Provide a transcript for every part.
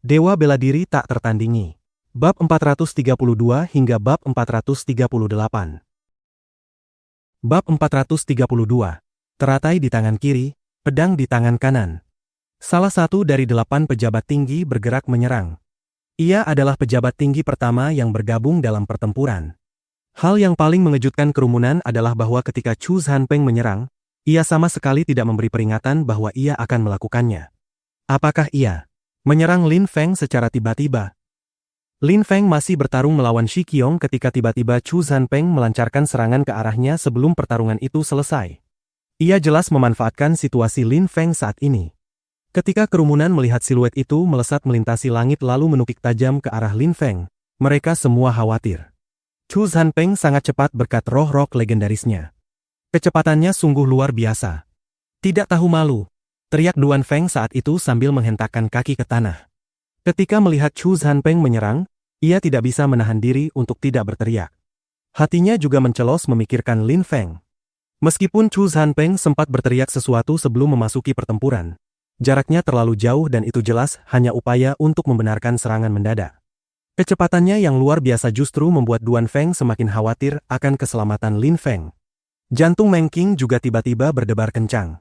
Dewa bela diri tak tertandingi. Bab 432 hingga bab 438. Bab 432. Teratai di tangan kiri, pedang di tangan kanan. Salah satu dari 8 pejabat tinggi bergerak menyerang. Ia adalah pejabat tinggi pertama yang bergabung dalam pertempuran. Hal yang paling mengejutkan kerumunan adalah bahwa ketika Chu Zanpeng menyerang, ia sama sekali tidak memberi peringatan bahwa ia akan melakukannya. Apakah ia menyerang Lin Feng secara tiba-tiba? Lin Feng masih bertarung melawan Shi Qiong ketika tiba-tiba Chu Zanpeng melancarkan serangan ke arahnya sebelum pertarungan itu selesai. Ia jelas memanfaatkan situasi Lin Feng saat ini. Ketika kerumunan melihat siluet itu melesat melintasi langit lalu menukik tajam ke arah Lin Feng, mereka semua khawatir. Chu Zanpeng sangat cepat berkat roh-roh legendarisnya. Kecepatannya sungguh luar biasa. Tidak tahu malu, teriak Duan Feng saat itu sambil menghentakkan kaki ke tanah. Ketika melihat Chu Zanpeng menyerang, ia tidak bisa menahan diri untuk tidak berteriak. Hatinya juga mencelos memikirkan Lin Feng. Meskipun Chu Zanpeng sempat berteriak sesuatu sebelum memasuki pertempuran, jaraknya terlalu jauh dan itu jelas hanya upaya untuk membenarkan serangan mendadak. Kecepatannya yang luar biasa justru membuat Duan Feng semakin khawatir akan keselamatan Lin Feng. Jantung Meng Qing juga tiba-tiba berdebar kencang.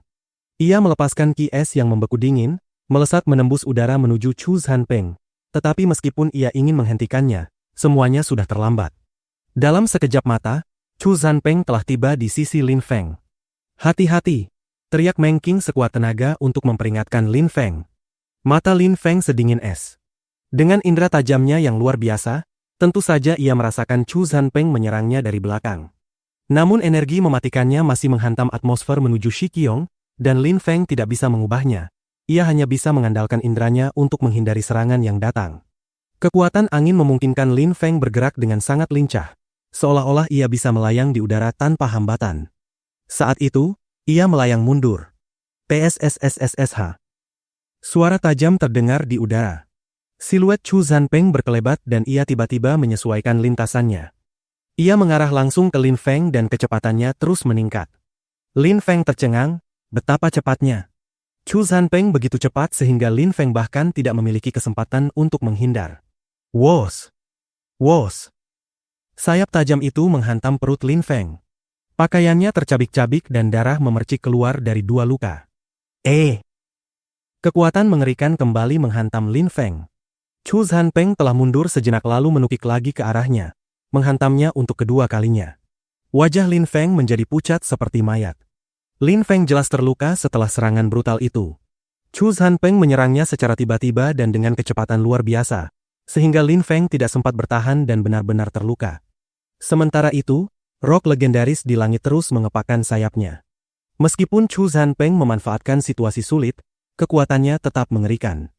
Ia melepaskan ki es yang membeku dingin, melesat menembus udara menuju Chu Zanpeng. Tetapi meskipun ia ingin menghentikannya, semuanya sudah terlambat. Dalam sekejap mata, Chu Zanpeng telah tiba di sisi Lin Feng. Hati-hati! Teriak Meng Qing sekuat tenaga untuk memperingatkan Lin Feng. Mata Lin Feng sedingin es. Dengan indera tajamnya yang luar biasa, tentu saja ia merasakan Chu Zanpeng menyerangnya dari belakang. Namun energi mematikannya masih menghantam atmosfer menuju Shi Qiong, dan Lin Feng tidak bisa mengubahnya. Ia hanya bisa mengandalkan inderanya untuk menghindari serangan yang datang. Kekuatan angin memungkinkan Lin Feng bergerak dengan sangat lincah, seolah-olah ia bisa melayang di udara tanpa hambatan. Saat itu, ia melayang mundur. PSSSSSH. Suara tajam terdengar di udara. Siluet Chu Zanpeng berkelebat dan ia tiba-tiba menyesuaikan lintasannya. Ia mengarah langsung ke Lin Feng dan kecepatannya terus meningkat. Lin Feng tercengang, betapa cepatnya. Chu Zanpeng begitu cepat sehingga Lin Feng bahkan tidak memiliki kesempatan untuk menghindar. Wos! Wos! Sayap tajam itu menghantam perut Lin Feng. Pakaiannya tercabik-cabik dan darah memercik keluar dari 2 luka. Kekuatan mengerikan kembali menghantam Lin Feng. Chu Zanpeng telah mundur sejenak lalu menukik lagi ke arahnya, menghantamnya untuk kedua kalinya. Wajah Lin Feng menjadi pucat seperti mayat. Lin Feng jelas terluka setelah serangan brutal itu. Chu Zanpeng menyerangnya secara tiba-tiba dan dengan kecepatan luar biasa, sehingga Lin Feng tidak sempat bertahan dan benar-benar terluka. Sementara itu, roh legendaris di langit terus mengepakkan sayapnya. Meskipun Chu Zanpeng memanfaatkan situasi sulit, kekuatannya tetap mengerikan.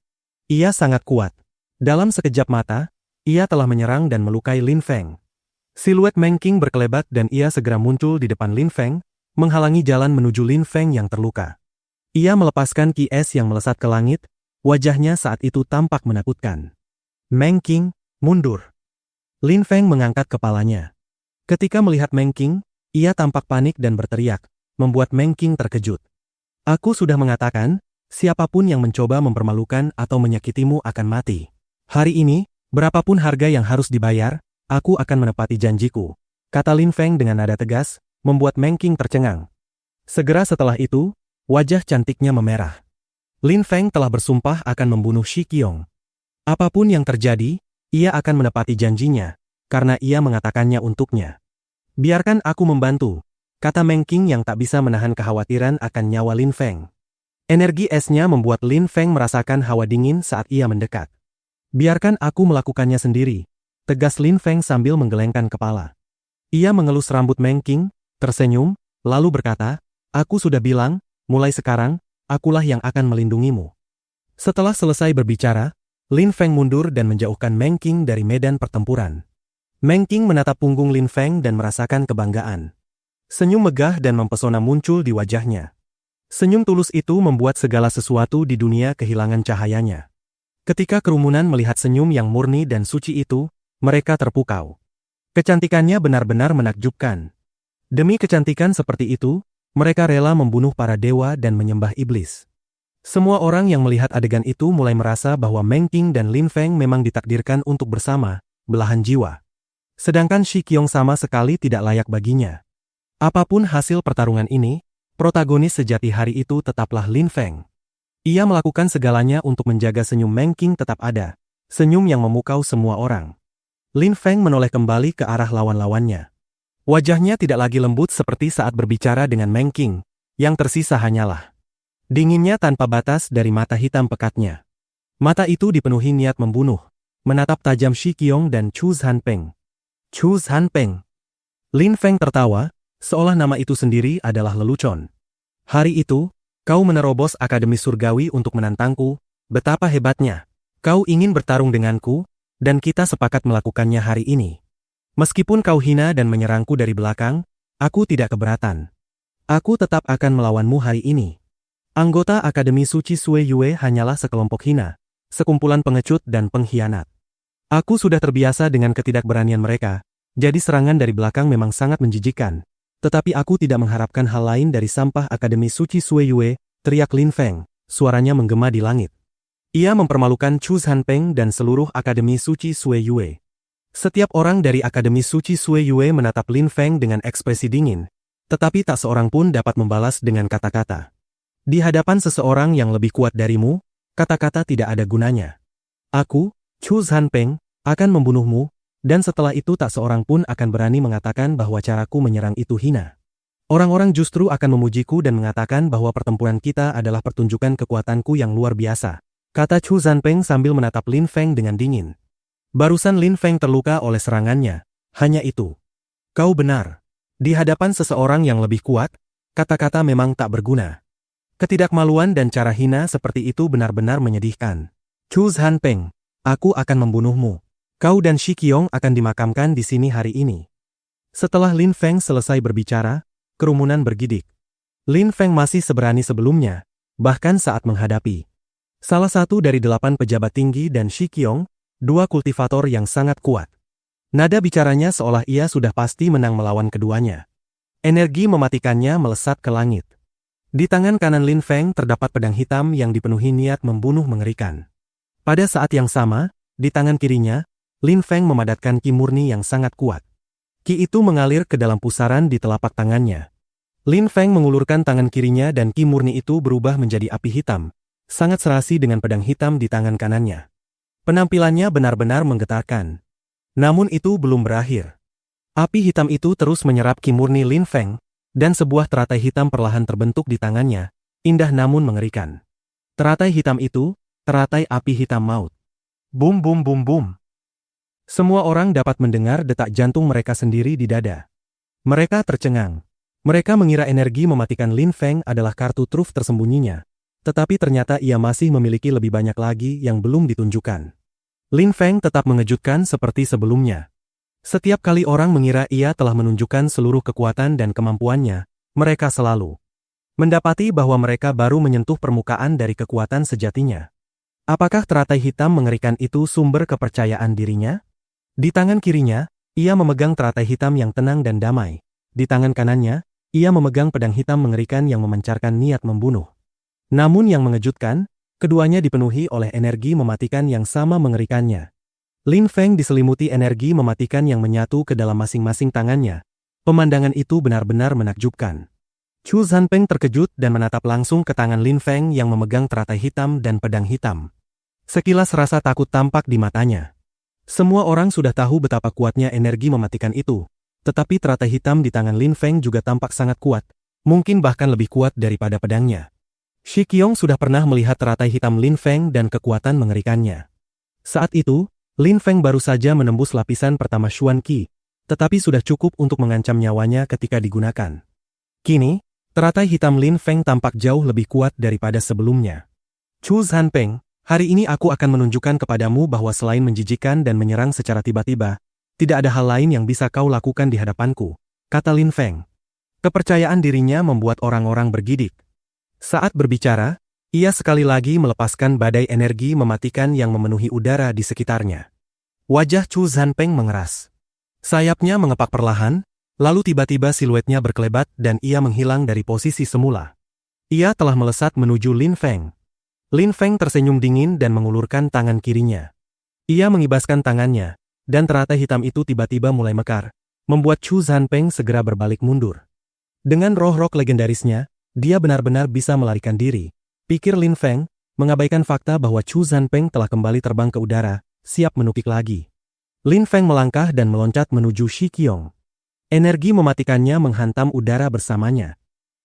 Ia sangat kuat. Dalam sekejap mata, ia telah menyerang dan melukai Lin Feng. Siluet Meng Qing berkelebat dan ia segera muncul di depan Lin Feng, menghalangi jalan menuju Lin Feng yang terluka. Ia melepaskan ki es yang melesat ke langit, wajahnya saat itu tampak menakutkan. Meng Qing, mundur. Lin Feng mengangkat kepalanya. Ketika melihat Meng Qing, ia tampak panik dan berteriak, membuat Meng Qing terkejut. Aku sudah mengatakan, siapapun yang mencoba mempermalukan atau menyakitimu akan mati. Hari ini, berapapun harga yang harus dibayar, aku akan menepati janjiku, kata Lin Feng dengan nada tegas, membuat Meng Qing tercengang. Segera setelah itu, wajah cantiknya memerah. Lin Feng telah bersumpah akan membunuh Shi Qiong. Apapun yang terjadi, ia akan menepati janjinya, karena ia mengatakannya untuknya. Biarkan aku membantu, kata Meng Qing yang tak bisa menahan kekhawatiran akan nyawa Lin Feng. Energi esnya membuat Lin Feng merasakan hawa dingin saat ia mendekat. Biarkan aku melakukannya sendiri, tegas Lin Feng sambil menggelengkan kepala. Ia mengelus rambut Meng Qing, tersenyum, lalu berkata, aku sudah bilang, mulai sekarang, akulah yang akan melindungimu. Setelah selesai berbicara, Lin Feng mundur dan menjauhkan Meng Qing dari medan pertempuran. Meng Qing menatap punggung Lin Feng dan merasakan kebanggaan. Senyum megah dan mempesona muncul di wajahnya. Senyum tulus itu membuat segala sesuatu di dunia kehilangan cahayanya. Ketika kerumunan melihat senyum yang murni dan suci itu, mereka terpukau. Kecantikannya benar-benar menakjubkan. Demi kecantikan seperti itu, mereka rela membunuh para dewa dan menyembah iblis. Semua orang yang melihat adegan itu mulai merasa bahwa Meng Qing dan Lin Feng memang ditakdirkan untuk bersama, belahan jiwa. Sedangkan Shi Qiong sama sekali tidak layak baginya. Apapun hasil pertarungan ini, protagonis sejati hari itu tetaplah Lin Feng. Ia melakukan segalanya untuk menjaga senyum Meng Qing tetap ada, senyum yang memukau semua orang. Lin Feng menoleh kembali ke arah lawan-lawannya. Wajahnya tidak lagi lembut seperti saat berbicara dengan Meng Qing, yang tersisa hanyalah dinginnya tanpa batas dari mata hitam pekatnya. Mata itu dipenuhi niat membunuh, menatap tajam Shi Qiong dan Chu Zhanpeng. Chu Zhanpeng. Lin Feng tertawa, seolah nama itu sendiri adalah lelucon. Hari itu, kau menerobos Akademi Surgawi untuk menantangku, betapa hebatnya. Kau ingin bertarung denganku, dan kita sepakat melakukannya hari ini. Meskipun kau hina dan menyerangku dari belakang, aku tidak keberatan. Aku tetap akan melawanmu hari ini. Anggota Akademi Suci Sui Yue hanyalah sekelompok hina, sekumpulan pengecut dan pengkhianat. Aku sudah terbiasa dengan ketidakberanian mereka, jadi serangan dari belakang memang sangat menjijikkan. Tetapi aku tidak mengharapkan hal lain dari sampah Akademi Suci Sui Yue, teriak Lin Feng, suaranya menggema di langit. Ia mempermalukan Chu Zhanpeng dan seluruh Akademi Suci Sui Yue. Setiap orang dari Akademi Suci Sui Yue menatap Lin Feng dengan ekspresi dingin, tetapi tak seorang pun dapat membalas dengan kata-kata. Di hadapan seseorang yang lebih kuat darimu, kata-kata tidak ada gunanya. Aku, Chu Zhanpeng, akan membunuhmu, dan setelah itu tak seorang pun akan berani mengatakan bahwa caraku menyerang itu hina. Orang-orang justru akan memujiku dan mengatakan bahwa pertempuran kita adalah pertunjukan kekuatanku yang luar biasa, kata Chu Zhanpeng sambil menatap Lin Feng dengan dingin. Barusan Lin Feng terluka oleh serangannya, hanya itu. Kau benar. Di hadapan seseorang yang lebih kuat, kata-kata memang tak berguna. Ketidakmaluan dan cara hina seperti itu benar-benar menyedihkan. Chu Zhanpeng, aku akan membunuhmu. Kau dan Shi Qiong akan dimakamkan di sini hari ini. Setelah Lin Feng selesai berbicara, kerumunan bergidik. Lin Feng masih seberani sebelumnya, bahkan saat menghadapi salah satu dari 8 pejabat tinggi dan Shi Qiong, 2 kultivator yang sangat kuat. Nada bicaranya seolah ia sudah pasti menang melawan keduanya. Energi mematikannya melesat ke langit. Di tangan kanan Lin Feng terdapat pedang hitam yang dipenuhi niat membunuh mengerikan. Pada saat yang sama, di tangan kirinya, Lin Feng memadatkan ki murni yang sangat kuat. Ki itu mengalir ke dalam pusaran di telapak tangannya. Lin Feng mengulurkan tangan kirinya dan ki murni itu berubah menjadi api hitam, sangat serasi dengan pedang hitam di tangan kanannya. Penampilannya benar-benar menggetarkan. Namun itu belum berakhir. Api hitam itu terus menyerap ki murni Lin Feng, dan sebuah teratai hitam perlahan terbentuk di tangannya, indah namun mengerikan. Teratai hitam itu, teratai api hitam maut. Bum bum bum bum. Semua orang dapat mendengar detak jantung mereka sendiri di dada. Mereka tercengang. Mereka mengira energi mematikan Lin Feng adalah kartu truf tersembunyinya, tetapi ternyata ia masih memiliki lebih banyak lagi yang belum ditunjukkan. Lin Feng tetap mengejutkan seperti sebelumnya. Setiap kali orang mengira ia telah menunjukkan seluruh kekuatan dan kemampuannya, mereka selalu mendapati bahwa mereka baru menyentuh permukaan dari kekuatan sejatinya. Apakah teratai hitam mengerikan itu sumber kepercayaan dirinya? Di tangan kirinya, ia memegang teratai hitam yang tenang dan damai. Di tangan kanannya, ia memegang pedang hitam mengerikan yang memancarkan niat membunuh. Namun yang mengejutkan, keduanya dipenuhi oleh energi mematikan yang sama mengerikannya. Lin Feng diselimuti energi mematikan yang menyatu ke dalam masing-masing tangannya. Pemandangan itu benar-benar menakjubkan. Chu Zhanpeng terkejut dan menatap langsung ke tangan Lin Feng yang memegang teratai hitam dan pedang hitam. Sekilas rasa takut tampak di matanya. Semua orang sudah tahu betapa kuatnya energi mematikan itu, tetapi teratai hitam di tangan Lin Feng juga tampak sangat kuat, mungkin bahkan lebih kuat daripada pedangnya. Shi Qiong sudah pernah melihat teratai hitam Lin Feng dan kekuatan mengerikannya. Saat itu, Lin Feng baru saja menembus lapisan pertama Xuan Qi, tetapi sudah cukup untuk mengancam nyawanya ketika digunakan. Kini, teratai hitam Lin Feng tampak jauh lebih kuat daripada sebelumnya. Chu Zhanpeng, hari ini aku akan menunjukkan kepadamu bahwa selain menjijikan dan menyerang secara tiba-tiba, tidak ada hal lain yang bisa kau lakukan di hadapanku, kata Lin Feng. Kepercayaan dirinya membuat orang-orang bergidik. Saat berbicara, ia sekali lagi melepaskan badai energi mematikan yang memenuhi udara di sekitarnya. Wajah Chu Zhanpeng mengeras. Sayapnya mengepak perlahan, lalu tiba-tiba siluetnya berkelebat dan ia menghilang dari posisi semula. Ia telah melesat menuju Lin Feng. Lin Feng tersenyum dingin dan mengulurkan tangan kirinya. Ia mengibaskan tangannya, dan teratai hitam itu tiba-tiba mulai mekar, membuat Chu Zanpeng segera berbalik mundur. Dengan roh-roh legendarisnya, dia benar-benar bisa melarikan diri, pikir Lin Feng, mengabaikan fakta bahwa Chu Zanpeng telah kembali terbang ke udara, siap menukik lagi. Lin Feng melangkah dan meloncat menuju Shi Qiong. Energi mematikannya menghantam udara bersamanya.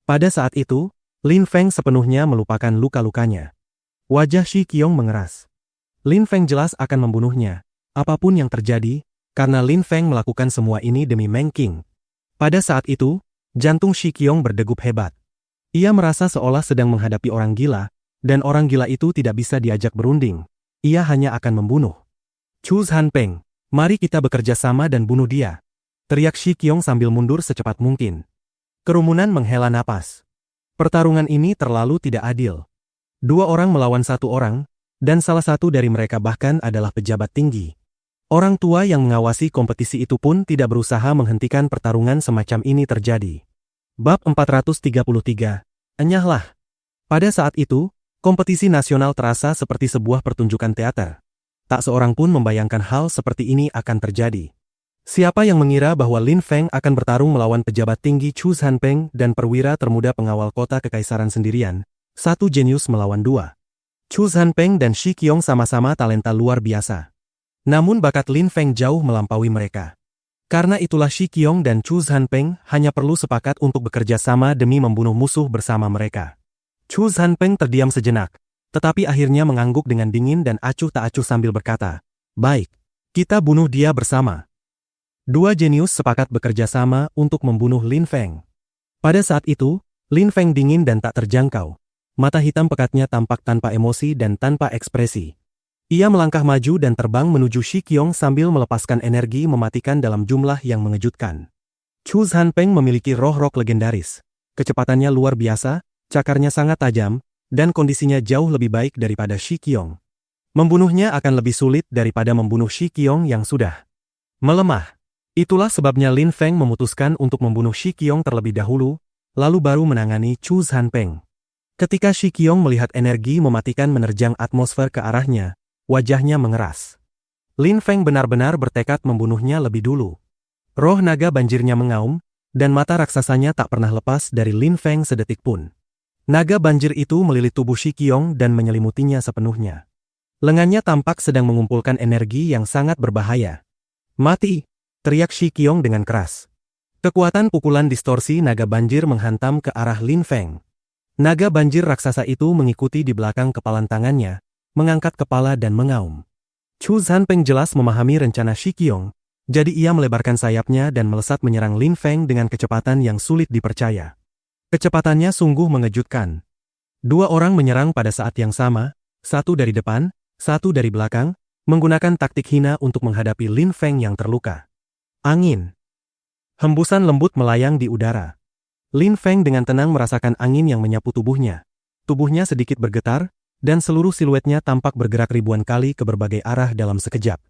Pada saat itu, Lin Feng sepenuhnya melupakan luka-lukanya. Wajah Shi Qiong mengeras. Lin Feng jelas akan membunuhnya, apapun yang terjadi, karena Lin Feng melakukan semua ini demi Meng Qing. Pada saat itu, jantung Shi Qiong berdegup hebat. Ia merasa seolah sedang menghadapi orang gila, dan orang gila itu tidak bisa diajak berunding. Ia hanya akan membunuh. Chu Zanpeng, mari kita bekerja sama dan bunuh dia, teriak Shi Qiong sambil mundur secepat mungkin. Kerumunan menghela napas. Pertarungan ini terlalu tidak adil. 2 orang melawan 1 orang, dan salah satu dari mereka bahkan adalah pejabat tinggi. Orang tua yang mengawasi kompetisi itu pun tidak berusaha menghentikan pertarungan semacam ini terjadi. Bab 433, Enyahlah. Pada saat itu, kompetisi nasional terasa seperti sebuah pertunjukan teater. Tak seorang pun membayangkan hal seperti ini akan terjadi. Siapa yang mengira bahwa Lin Feng akan bertarung melawan pejabat tinggi Chu Zanpeng dan perwira termuda pengawal kota kekaisaran sendirian? Satu jenius melawan 2. Chu Zanpeng dan Shi Qiong sama-sama talenta luar biasa. Namun bakat Lin Feng jauh melampaui mereka. Karena itulah Shi Qiong dan Chu Zanpeng hanya perlu sepakat untuk bekerja sama demi membunuh musuh bersama mereka. Chu Zanpeng terdiam sejenak, tetapi akhirnya mengangguk dengan dingin dan acuh tak acuh sambil berkata, "Baik, kita bunuh dia bersama." 2 jenius sepakat bekerja sama untuk membunuh Lin Feng. Pada saat itu, Lin Feng dingin dan tak terjangkau. Mata hitam pekatnya tampak tanpa emosi dan tanpa ekspresi. Ia melangkah maju dan terbang menuju Shi Qiong sambil melepaskan energi mematikan dalam jumlah yang mengejutkan. Chu Zanpeng memiliki roh-roh legendaris. Kecepatannya luar biasa, cakarnya sangat tajam, dan kondisinya jauh lebih baik daripada Shi Qiong. Membunuhnya akan lebih sulit daripada membunuh Shi Qiong yang sudah melemah. Itulah sebabnya Lin Feng memutuskan untuk membunuh Shi Qiong terlebih dahulu, lalu baru menangani Chu Zanpeng. Ketika Shi Qiong melihat energi mematikan menerjang atmosfer ke arahnya, wajahnya mengeras. Lin Feng benar-benar bertekad membunuhnya lebih dulu. Roh naga banjirnya mengaum, dan mata raksasanya tak pernah lepas dari Lin Feng sedetik pun. Naga banjir itu melilit tubuh Shi Qiong dan menyelimutinya sepenuhnya. Lengannya tampak sedang mengumpulkan energi yang sangat berbahaya. "Mati!" teriak Shi Qiong dengan keras. Kekuatan pukulan distorsi naga banjir menghantam ke arah Lin Feng. Naga banjir raksasa itu mengikuti di belakang kepalan tangannya, mengangkat kepala dan mengaum. Chu Zanpeng jelas memahami rencana Shi Qiong, jadi ia melebarkan sayapnya dan melesat menyerang Lin Feng dengan kecepatan yang sulit dipercaya. Kecepatannya sungguh mengejutkan. 2 orang menyerang pada saat yang sama, satu dari depan, satu dari belakang, menggunakan taktik hina untuk menghadapi Lin Feng yang terluka. Angin. Hembusan lembut melayang di udara. Lin Feng dengan tenang merasakan angin yang menyapu tubuhnya. Tubuhnya sedikit bergetar, dan seluruh siluetnya tampak bergerak ribuan kali ke berbagai arah dalam sekejap.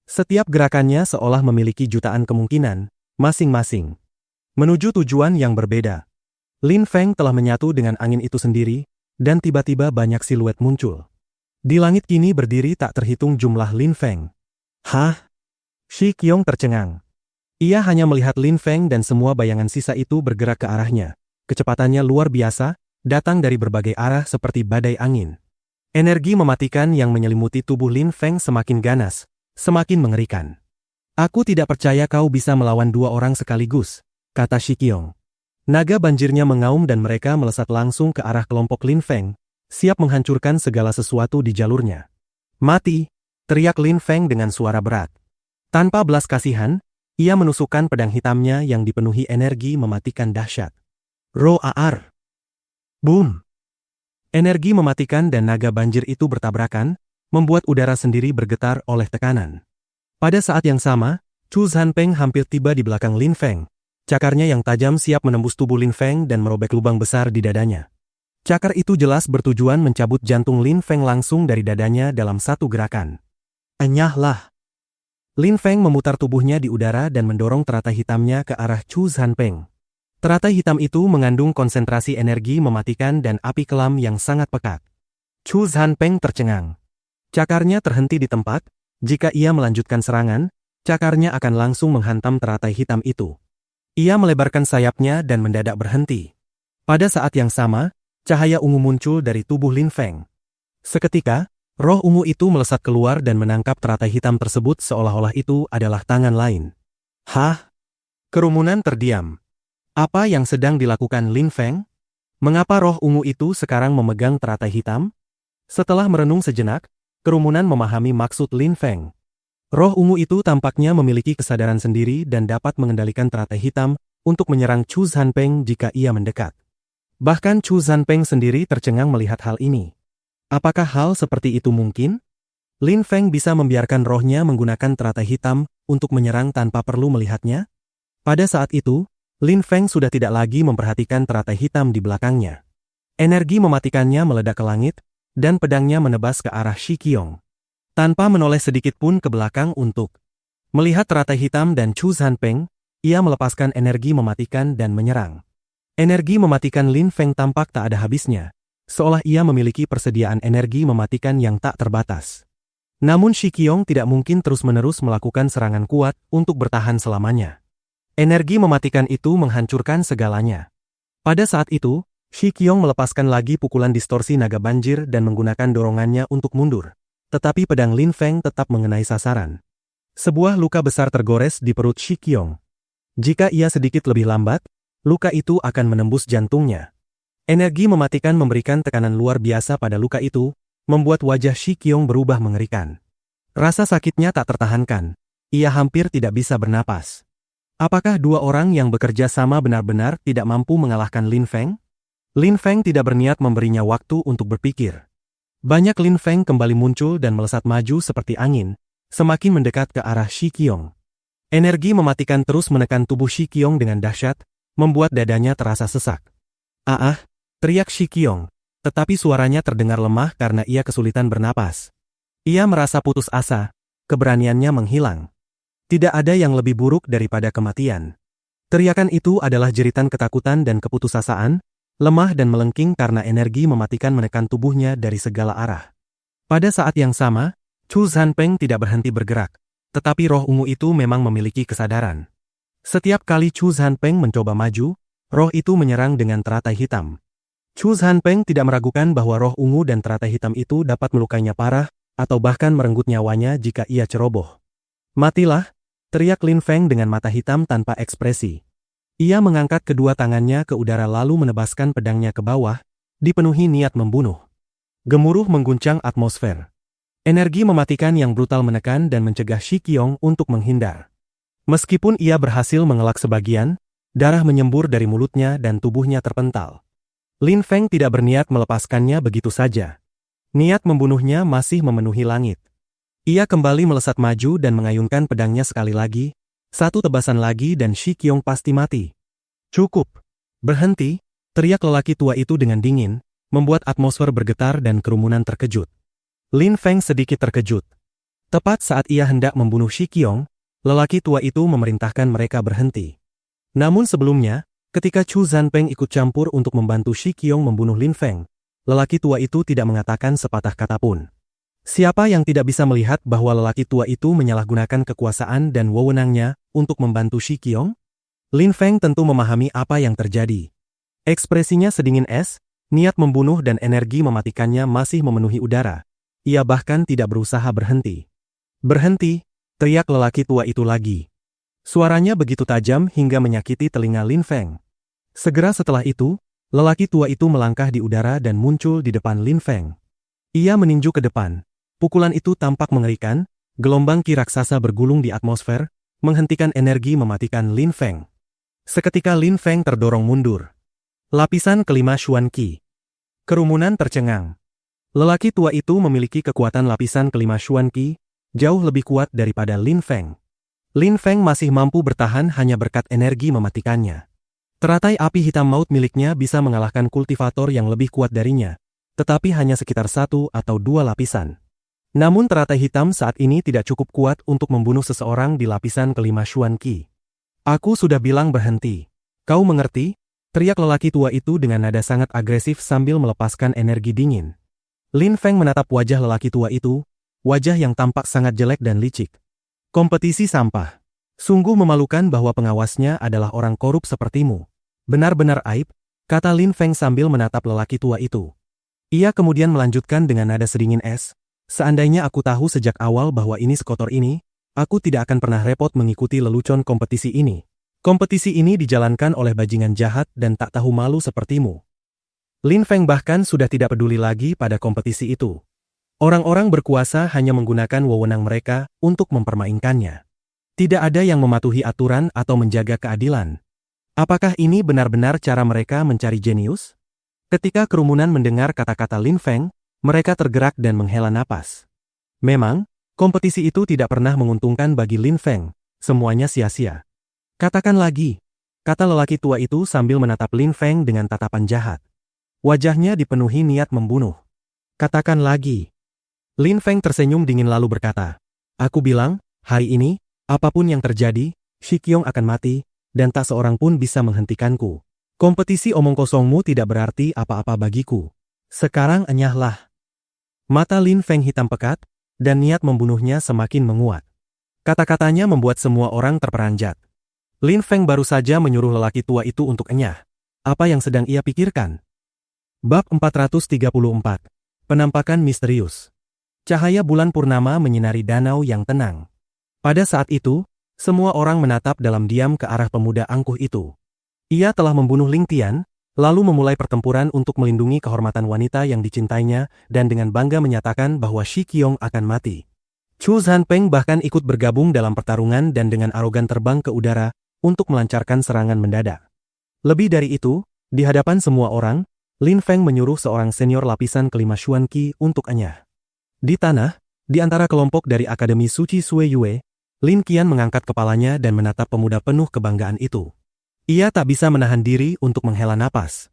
Setiap gerakannya seolah memiliki jutaan kemungkinan, masing-masing menuju tujuan yang berbeda. Lin Feng telah menyatu dengan angin itu sendiri, dan tiba-tiba banyak siluet muncul. Di langit kini berdiri tak terhitung jumlah Lin Feng. "Hah?" Shi Qiong tercengang. Ia hanya melihat Lin Feng dan semua bayangan sisa itu bergerak ke arahnya. Kecepatannya luar biasa, datang dari berbagai arah seperti badai angin. Energi mematikan yang menyelimuti tubuh Lin Feng semakin ganas, semakin mengerikan. "Aku tidak percaya kau bisa melawan 2 orang sekaligus," kata Shi Qiong. Naga banjirnya mengaum dan mereka melesat langsung ke arah kelompok Lin Feng, siap menghancurkan segala sesuatu di jalurnya. "Mati!" teriak Lin Feng dengan suara berat. Tanpa belas kasihan, ia menusukkan pedang hitamnya yang dipenuhi energi mematikan dahsyat. Roar! Boom! Energi mematikan dan naga banjir itu bertabrakan, membuat udara sendiri bergetar oleh tekanan. Pada saat yang sama, Chu Zanpeng hampir tiba di belakang Lin Feng. Cakarnya yang tajam siap menembus tubuh Lin Feng dan merobek lubang besar di dadanya. Cakar itu jelas bertujuan mencabut jantung Lin Feng langsung dari dadanya dalam satu gerakan. "Enyahlah!" Lin Feng memutar tubuhnya di udara dan mendorong teratai hitamnya ke arah Chu Zanpeng. Teratai hitam itu mengandung konsentrasi energi mematikan dan api kelam yang sangat pekat. Chu Zanpeng tercengang. Cakarnya terhenti di tempat, jika ia melanjutkan serangan, cakarnya akan langsung menghantam teratai hitam itu. Ia melebarkan sayapnya dan mendadak berhenti. Pada saat yang sama, cahaya ungu muncul dari tubuh Lin Feng. Seketika, roh ungu itu melesat keluar dan menangkap teratai hitam tersebut seolah-olah itu adalah tangan lain. Hah? Kerumunan terdiam. Apa yang sedang dilakukan Lin Feng? Mengapa roh ungu itu sekarang memegang teratai hitam? Setelah merenung sejenak, kerumunan memahami maksud Lin Feng. Roh ungu itu tampaknya memiliki kesadaran sendiri dan dapat mengendalikan teratai hitam untuk menyerang Chu Zanpeng jika ia mendekat. Bahkan Chu Zanpeng sendiri tercengang melihat hal ini. Apakah hal seperti itu mungkin? Lin Feng bisa membiarkan rohnya menggunakan teratai hitam untuk menyerang tanpa perlu melihatnya? Pada saat itu, Lin Feng sudah tidak lagi memperhatikan teratai hitam di belakangnya. Energi mematikannya meledak ke langit, dan pedangnya menebas ke arah Shi Qiong. Tanpa menoleh sedikit pun ke belakang untuk melihat teratai hitam dan Chu Zanpeng, ia melepaskan energi mematikan dan menyerang. Energi mematikan Lin Feng tampak tak ada habisnya, seolah ia memiliki persediaan energi mematikan yang tak terbatas. Namun Shi Qiong tidak mungkin terus-menerus melakukan serangan kuat untuk bertahan selamanya. Energi mematikan itu menghancurkan segalanya. Pada saat itu, Shi Qiong melepaskan lagi pukulan distorsi naga banjir dan menggunakan dorongannya untuk mundur. Tetapi pedang Lin Feng tetap mengenai sasaran. Sebuah luka besar tergores di perut Shi Qiong. Jika ia sedikit lebih lambat, luka itu akan menembus jantungnya. Energi mematikan memberikan tekanan luar biasa pada luka itu, membuat wajah Shi Qiong berubah mengerikan. Rasa sakitnya tak tertahankan. Ia hampir tidak bisa bernapas. Apakah dua orang yang bekerja sama benar-benar tidak mampu mengalahkan Lin Feng? Lin Feng tidak berniat memberinya waktu untuk berpikir. Banyak Lin Feng kembali muncul dan melesat maju seperti angin, semakin mendekat ke arah Shi Qiong. Energi mematikan terus menekan tubuh Shi Qiong dengan dahsyat, membuat dadanya terasa sesak. Teriak Shi Qiong, tetapi suaranya terdengar lemah karena ia kesulitan bernapas. Ia merasa putus asa, keberaniannya menghilang. Tidak ada yang lebih buruk daripada kematian. Teriakan itu adalah jeritan ketakutan dan keputusasaan, lemah dan melengking karena energi mematikan menekan tubuhnya dari segala arah. Pada saat yang sama, Chu Zanpeng tidak berhenti bergerak, tetapi roh ungu itu memang memiliki kesadaran. Setiap kali Chu Zanpeng mencoba maju, roh itu menyerang dengan teratai hitam. Chu Zanpeng tidak meragukan bahwa roh ungu dan teratai hitam itu dapat melukainya parah, atau bahkan merenggut nyawanya jika ia ceroboh. Matilah, teriak Lin Feng dengan mata hitam tanpa ekspresi. Ia mengangkat kedua tangannya ke udara lalu menebaskan pedangnya ke bawah, dipenuhi niat membunuh. Gemuruh mengguncang atmosfer. Energi mematikan yang brutal menekan dan mencegah Shi Qiong untuk menghindar. Meskipun ia berhasil mengelak sebagian, darah menyembur dari mulutnya dan tubuhnya terpental. Lin Feng tidak berniat melepaskannya begitu saja. Niat membunuhnya masih memenuhi langit. Ia kembali melesat maju dan mengayunkan pedangnya sekali lagi. Satu tebasan lagi dan Shi Qiong pasti mati. Cukup. Berhenti, teriak lelaki tua itu dengan dingin, membuat atmosfer bergetar dan kerumunan terkejut. Lin Feng sedikit terkejut. Tepat saat ia hendak membunuh Shi Qiong, lelaki tua itu memerintahkan mereka berhenti. Namun sebelumnya, ketika Chu Zanpeng ikut campur untuk membantu Shi Qiong membunuh Lin Feng, lelaki tua itu tidak mengatakan sepatah kata pun. Siapa yang tidak bisa melihat bahwa lelaki tua itu menyalahgunakan kekuasaan dan wewenangnya untuk membantu Shi Qiong? Lin Feng tentu memahami apa yang terjadi. Ekspresinya sedingin es, niat membunuh dan energi mematikannya masih memenuhi udara. Ia bahkan tidak berusaha berhenti. Berhenti, teriak lelaki tua itu lagi. Suaranya begitu tajam hingga menyakiti telinga Lin Feng. Segera setelah itu, lelaki tua itu melangkah di udara dan muncul di depan Lin Feng. Ia meninju ke depan. Pukulan itu tampak mengerikan, gelombang ki raksasa bergulung di atmosfer, menghentikan energi mematikan Lin Feng. Seketika Lin Feng terdorong mundur. Lapisan kelima Xuan Qi. Kerumunan tercengang. Lelaki tua itu memiliki kekuatan lapisan kelima Xuan Qi, jauh lebih kuat daripada Lin Feng. Lin Feng masih mampu bertahan hanya berkat energi mematikannya. Teratai api hitam maut miliknya bisa mengalahkan kultivator yang lebih kuat darinya, tetapi hanya sekitar 1 atau 2 lapisan. Namun teratai hitam saat ini tidak cukup kuat untuk membunuh seseorang di lapisan kelima Xuan Qi. Aku sudah bilang berhenti. Kau mengerti? Teriak lelaki tua itu dengan nada sangat agresif sambil melepaskan energi dingin. Lin Feng menatap wajah lelaki tua itu, wajah yang tampak sangat jelek dan licik. Kompetisi sampah. Sungguh memalukan bahwa pengawasnya adalah orang korup sepertimu. Benar-benar aib, kata Lin Feng sambil menatap lelaki tua itu. Ia kemudian melanjutkan dengan nada sedingin es, seandainya aku tahu sejak awal bahwa ini sekotor ini, aku tidak akan pernah repot mengikuti lelucon kompetisi ini. Kompetisi ini dijalankan oleh bajingan jahat dan tak tahu malu sepertimu. Lin Feng bahkan sudah tidak peduli lagi pada kompetisi itu. Orang-orang berkuasa hanya menggunakan wewenang mereka untuk mempermainkannya. Tidak ada yang mematuhi aturan atau menjaga keadilan. Apakah ini benar-benar cara mereka mencari jenius? Ketika kerumunan mendengar kata-kata Lin Feng, mereka tergerak dan menghela napas. Memang, kompetisi itu tidak pernah menguntungkan bagi Lin Feng, semuanya sia-sia. Katakan lagi, kata lelaki tua itu sambil menatap Lin Feng dengan tatapan jahat. Wajahnya dipenuhi niat membunuh. Katakan lagi. Lin Feng tersenyum dingin lalu berkata, aku bilang, hari ini, apapun yang terjadi, Shi Qiong akan mati, dan tak seorang pun bisa menghentikanku. Kompetisi omong kosongmu tidak berarti apa-apa bagiku. Sekarang enyahlah. Mata Lin Feng hitam pekat, dan niat membunuhnya semakin menguat. Kata-katanya membuat semua orang terperanjat. Lin Feng baru saja menyuruh lelaki tua itu untuk enyah. Apa yang sedang ia pikirkan? Bab 434. Penampakan misterius. Cahaya bulan purnama menyinari danau yang tenang. Pada saat itu, semua orang menatap dalam diam ke arah pemuda angkuh itu. Ia telah membunuh Ling Tian, lalu memulai pertempuran untuk melindungi kehormatan wanita yang dicintainya dan dengan bangga menyatakan bahwa Shi Qiong akan mati. Chu Zhanpeng bahkan ikut bergabung dalam pertarungan dan dengan arogan terbang ke udara untuk melancarkan serangan mendadak. Lebih dari itu, di hadapan semua orang, Lin Feng menyuruh seorang senior lapisan kelima Xuan Qi untuk enyah. Di tanah, di antara kelompok dari Akademi Suci Sui Yue, Lin Qian mengangkat kepalanya dan menatap pemuda penuh kebanggaan itu. Ia tak bisa menahan diri untuk menghela napas.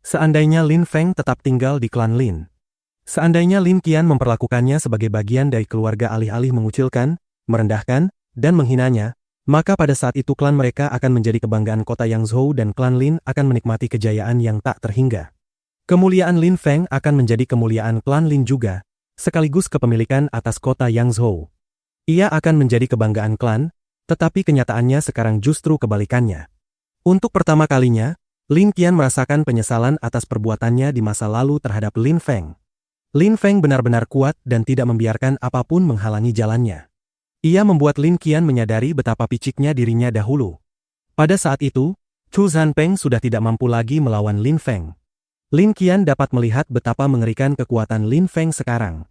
Seandainya Lin Feng tetap tinggal di klan Lin. Seandainya Lin Qian memperlakukannya sebagai bagian dari keluarga alih-alih mengucilkan, merendahkan, dan menghinanya, maka pada saat itu klan mereka akan menjadi kebanggaan kota Yangzhou dan klan Lin akan menikmati kejayaan yang tak terhingga. Kemuliaan Lin Feng akan menjadi kemuliaan klan Lin juga, sekaligus kepemilikan atas kota Yangzhou. Ia akan menjadi kebanggaan klan, tetapi kenyataannya sekarang justru kebalikannya. Untuk pertama kalinya, Lin Qian merasakan penyesalan atas perbuatannya di masa lalu terhadap Lin Feng. Lin Feng benar-benar kuat dan tidak membiarkan apapun menghalangi jalannya. Ia membuat Lin Qian menyadari betapa piciknya dirinya dahulu. Pada saat itu, Chu Zhanpeng sudah tidak mampu lagi melawan Lin Feng. Lin Qian dapat melihat betapa mengerikan kekuatan Lin Feng sekarang.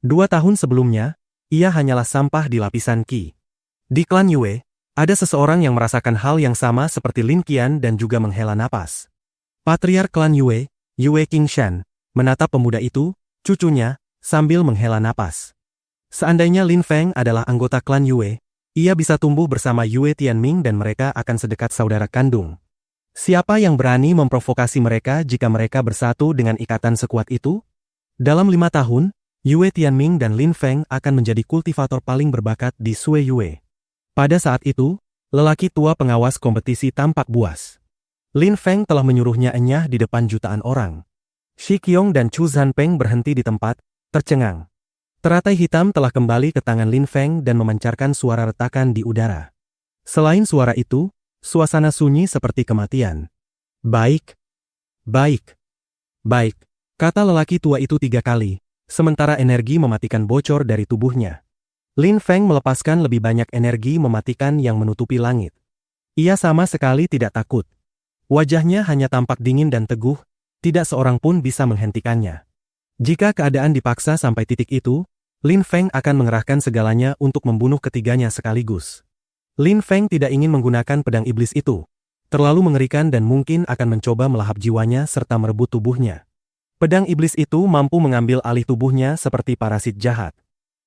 2 tahun sebelumnya, ia hanyalah sampah di lapisan Qi. Di klan Yue, ada seseorang yang merasakan hal yang sama seperti Lin Qian dan juga menghela napas. Patriark klan Yue, Yue Qingshan, menatap pemuda itu, cucunya, sambil menghela napas. Seandainya Lin Feng adalah anggota klan Yue, ia bisa tumbuh bersama Yue Tianming dan mereka akan sedekat saudara kandung. Siapa yang berani memprovokasi mereka jika mereka bersatu dengan ikatan sekuat itu? Dalam 5 tahun, Yue Tianming dan Lin Feng akan menjadi kultivator paling berbakat di Sui Yue. Pada saat itu, lelaki tua pengawas kompetisi tampak buas. Lin Feng telah menyuruhnya enyah di depan jutaan orang. Shi Qiong dan Chu Zhanpeng berhenti di tempat, tercengang. Teratai hitam telah kembali ke tangan Lin Feng dan memancarkan suara retakan di udara. Selain suara itu, suasana sunyi seperti kematian. Baik. Baik. Baik, kata lelaki tua itu 3 kali, sementara energi mematikan bocor dari tubuhnya. Lin Feng melepaskan lebih banyak energi mematikan yang menutupi langit. Ia sama sekali tidak takut. Wajahnya hanya tampak dingin dan teguh, tidak seorang pun bisa menghentikannya. Jika keadaan dipaksa sampai titik itu, Lin Feng akan mengerahkan segalanya untuk membunuh ketiganya sekaligus. Lin Feng tidak ingin menggunakan pedang iblis itu. Terlalu mengerikan dan mungkin akan mencoba melahap jiwanya serta merebut tubuhnya. Pedang iblis itu mampu mengambil alih tubuhnya seperti parasit jahat.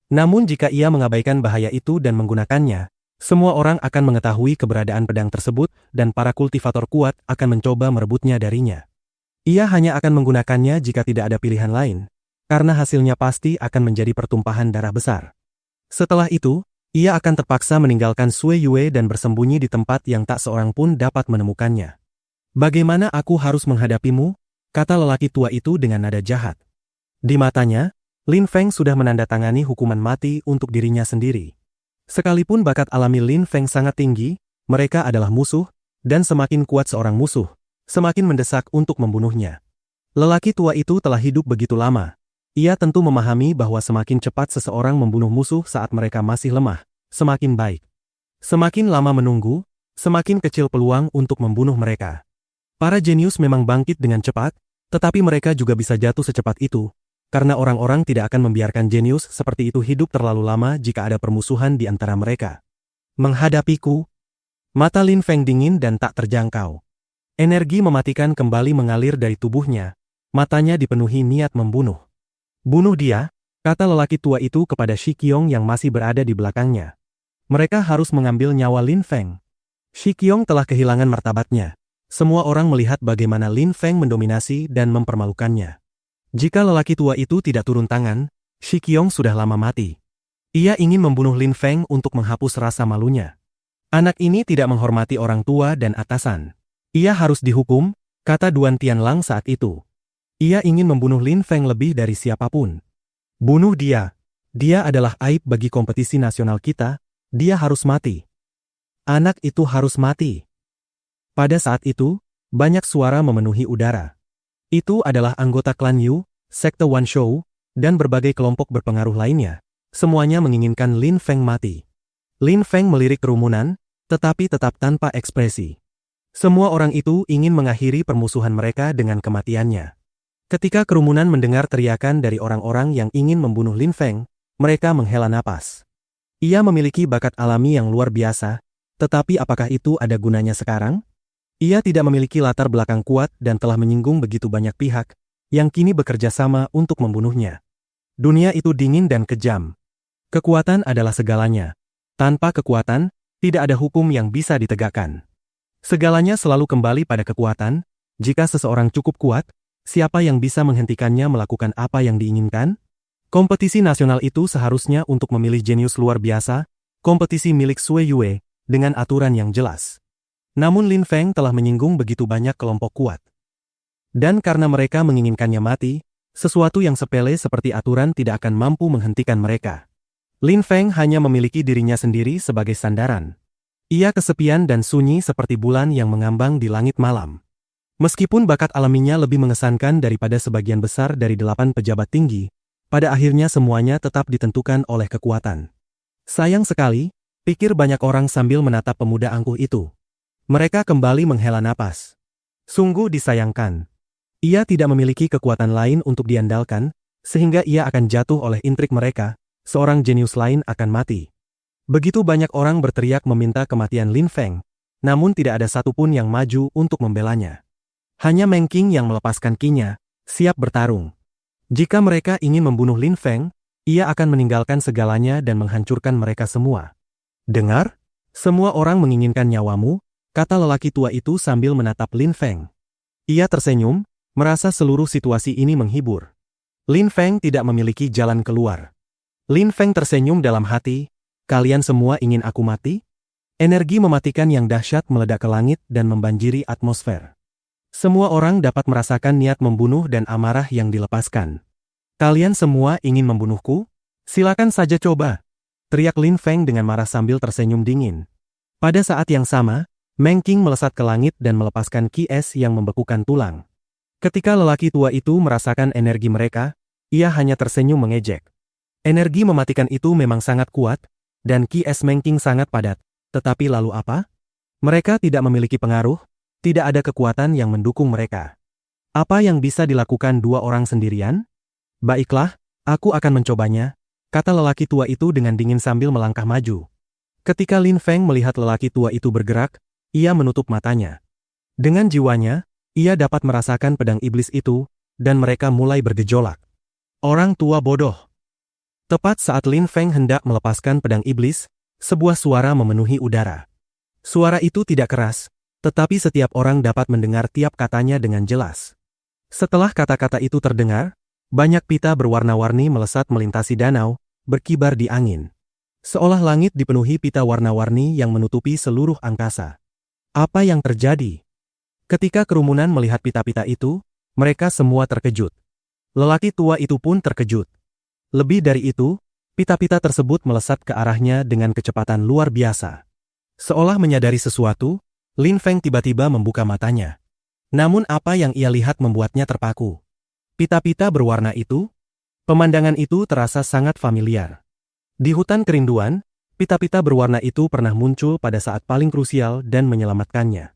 Namun jika ia mengabaikan bahaya itu dan menggunakannya, semua orang akan mengetahui keberadaan pedang tersebut dan para kultivator kuat akan mencoba merebutnya darinya. Ia hanya akan menggunakannya jika tidak ada pilihan lain, karena hasilnya pasti akan menjadi pertumpahan darah besar. Setelah itu, ia akan terpaksa meninggalkan Sui Yue dan bersembunyi di tempat yang tak seorang pun dapat menemukannya. Bagaimana aku harus menghadapimu? Kata lelaki tua itu dengan nada jahat. Di matanya, Lin Feng sudah menandatangani hukuman mati untuk dirinya sendiri. Sekalipun bakat alami Lin Feng sangat tinggi, mereka adalah musuh, dan semakin kuat seorang musuh, semakin mendesak untuk membunuhnya. Lelaki tua itu telah hidup begitu lama. Ia tentu memahami bahwa semakin cepat seseorang membunuh musuh saat mereka masih lemah, semakin baik. Semakin lama menunggu, semakin kecil peluang untuk membunuh mereka. Para jenius memang bangkit dengan cepat, tetapi mereka juga bisa jatuh secepat itu, karena orang-orang tidak akan membiarkan jenius seperti itu hidup terlalu lama jika ada permusuhan di antara mereka. Menghadapiku, mata Lin Feng dingin dan tak terjangkau. Energi mematikan kembali mengalir dari tubuhnya, matanya dipenuhi niat membunuh. Bunuh dia, kata lelaki tua itu kepada Shi Qiong yang masih berada di belakangnya. Mereka harus mengambil nyawa Lin Feng. Shi Qiong telah kehilangan martabatnya. Semua orang melihat bagaimana Lin Feng mendominasi dan mempermalukannya. Jika lelaki tua itu tidak turun tangan, Shi Qiong sudah lama mati. Ia ingin membunuh Lin Feng untuk menghapus rasa malunya. Anak ini tidak menghormati orang tua dan atasan. Ia harus dihukum, kata Duan Tianlang saat itu. Ia ingin membunuh Lin Feng lebih dari siapapun. Bunuh dia. Dia adalah aib bagi kompetisi nasional kita, dia harus mati. Anak itu harus mati. Pada saat itu, banyak suara memenuhi udara. Itu adalah anggota klan Yu, sekte Wanshou, dan berbagai kelompok berpengaruh lainnya. Semuanya menginginkan Lin Feng mati. Lin Feng melirik kerumunan, tetapi tetap tanpa ekspresi. Semua orang itu ingin mengakhiri permusuhan mereka dengan kematiannya. Ketika kerumunan mendengar teriakan dari orang-orang yang ingin membunuh Lin Feng, mereka menghela napas. Ia memiliki bakat alami yang luar biasa, tetapi apakah itu ada gunanya sekarang? Ia tidak memiliki latar belakang kuat dan telah menyinggung begitu banyak pihak, yang kini bekerja sama untuk membunuhnya. Dunia itu dingin dan kejam. Kekuatan adalah segalanya. Tanpa kekuatan, tidak ada hukum yang bisa ditegakkan. Segalanya selalu kembali pada kekuatan. Jika seseorang cukup kuat, siapa yang bisa menghentikannya melakukan apa yang diinginkan? Kompetisi nasional itu seharusnya untuk memilih jenius luar biasa, kompetisi milik Sui Yue, dengan aturan yang jelas. Namun Lin Feng telah menyinggung begitu banyak kelompok kuat. Dan karena mereka menginginkannya mati, sesuatu yang sepele seperti aturan tidak akan mampu menghentikan mereka. Lin Feng hanya memiliki dirinya sendiri sebagai sandaran. Ia kesepian dan sunyi seperti bulan yang mengambang di langit malam. Meskipun bakat alaminya lebih mengesankan daripada sebagian besar dari 8 pejabat tinggi, pada akhirnya semuanya tetap ditentukan oleh kekuatan. Sayang sekali, pikir banyak orang sambil menatap pemuda angkuh itu. Mereka kembali menghela napas. Sungguh disayangkan. Ia tidak memiliki kekuatan lain untuk diandalkan, sehingga ia akan jatuh oleh intrik mereka, seorang jenius lain akan mati. Begitu banyak orang berteriak meminta kematian Lin Feng, namun tidak ada satupun yang maju untuk membelanya. Hanya Meng Qing yang melepaskan kinya, siap bertarung. Jika mereka ingin membunuh Lin Feng, ia akan meninggalkan segalanya dan menghancurkan mereka semua. Dengar? Semua orang menginginkan nyawamu, kata lelaki tua itu sambil menatap Lin Feng. Ia tersenyum, merasa seluruh situasi ini menghibur. Lin Feng tidak memiliki jalan keluar. Lin Feng tersenyum dalam hati, kalian semua ingin aku mati? Energi mematikan yang dahsyat meledak ke langit dan membanjiri atmosfer. Semua orang dapat merasakan niat membunuh dan amarah yang dilepaskan. Kalian semua ingin membunuhku? Silakan saja coba, teriak Lin Feng dengan marah sambil tersenyum dingin. Pada saat yang sama, Meng Qing melesat ke langit dan melepaskan ki es yang membekukan tulang. Ketika lelaki tua itu merasakan energi mereka, ia hanya tersenyum mengejek. Energi mematikan itu memang sangat kuat, dan ki es Meng Qing sangat padat. Tetapi lalu apa? Mereka tidak memiliki pengaruh, tidak ada kekuatan yang mendukung mereka. Apa yang bisa dilakukan dua orang sendirian? Baiklah, aku akan mencobanya, kata lelaki tua itu dengan dingin sambil melangkah maju. Ketika Lin Feng melihat lelaki tua itu bergerak, ia menutup matanya. Dengan jiwanya, ia dapat merasakan pedang iblis itu, dan mereka mulai bergejolak. Orang tua bodoh. Tepat saat Lin Feng hendak melepaskan pedang iblis, sebuah suara memenuhi udara. Suara itu tidak keras, tetapi setiap orang dapat mendengar tiap katanya dengan jelas. Setelah kata-kata itu terdengar, banyak pita berwarna-warni melesat melintasi danau, berkibar di angin. Seolah langit dipenuhi pita warna-warni yang menutupi seluruh angkasa. Apa yang terjadi? Ketika kerumunan melihat pita-pita itu, mereka semua terkejut. Lelaki tua itu pun terkejut. Lebih dari itu, pita-pita tersebut melesat ke arahnya dengan kecepatan luar biasa. Seolah menyadari sesuatu, Lin Feng tiba-tiba membuka matanya. Namun apa yang ia lihat membuatnya terpaku. Pita-pita berwarna itu? Pemandangan itu terasa sangat familiar. Di hutan kerinduan, pita-pita berwarna itu pernah muncul pada saat paling krusial dan menyelamatkannya.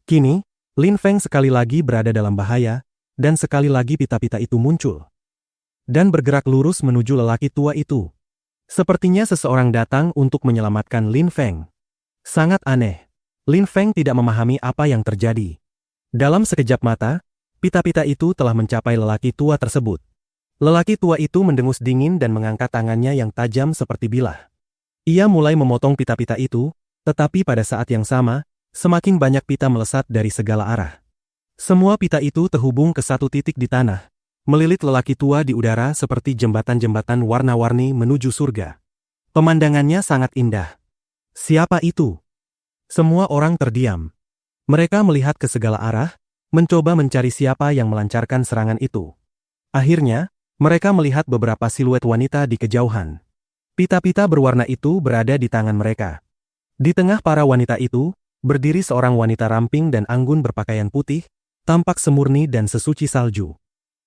Kini, Lin Feng sekali lagi berada dalam bahaya, dan sekali lagi pita-pita itu muncul dan bergerak lurus menuju lelaki tua itu. Sepertinya seseorang datang untuk menyelamatkan Lin Feng. Sangat aneh. Lin Feng tidak memahami apa yang terjadi. Dalam sekejap mata, pita-pita itu telah mencapai lelaki tua tersebut. Lelaki tua itu mendengus dingin dan mengangkat tangannya yang tajam seperti bilah. Ia mulai memotong pita-pita itu, tetapi pada saat yang sama, semakin banyak pita melesat dari segala arah. Semua pita itu terhubung ke satu titik di tanah, melilit lelaki tua di udara seperti jembatan-jembatan warna-warni menuju surga. Pemandangannya sangat indah. Siapa itu? Semua orang terdiam. Mereka melihat ke segala arah, mencoba mencari siapa yang melancarkan serangan itu. Akhirnya, mereka melihat beberapa siluet wanita di kejauhan. Pita-pita berwarna itu berada di tangan mereka. Di tengah para wanita itu, berdiri seorang wanita ramping dan anggun berpakaian putih, tampak semurni dan sesuci salju.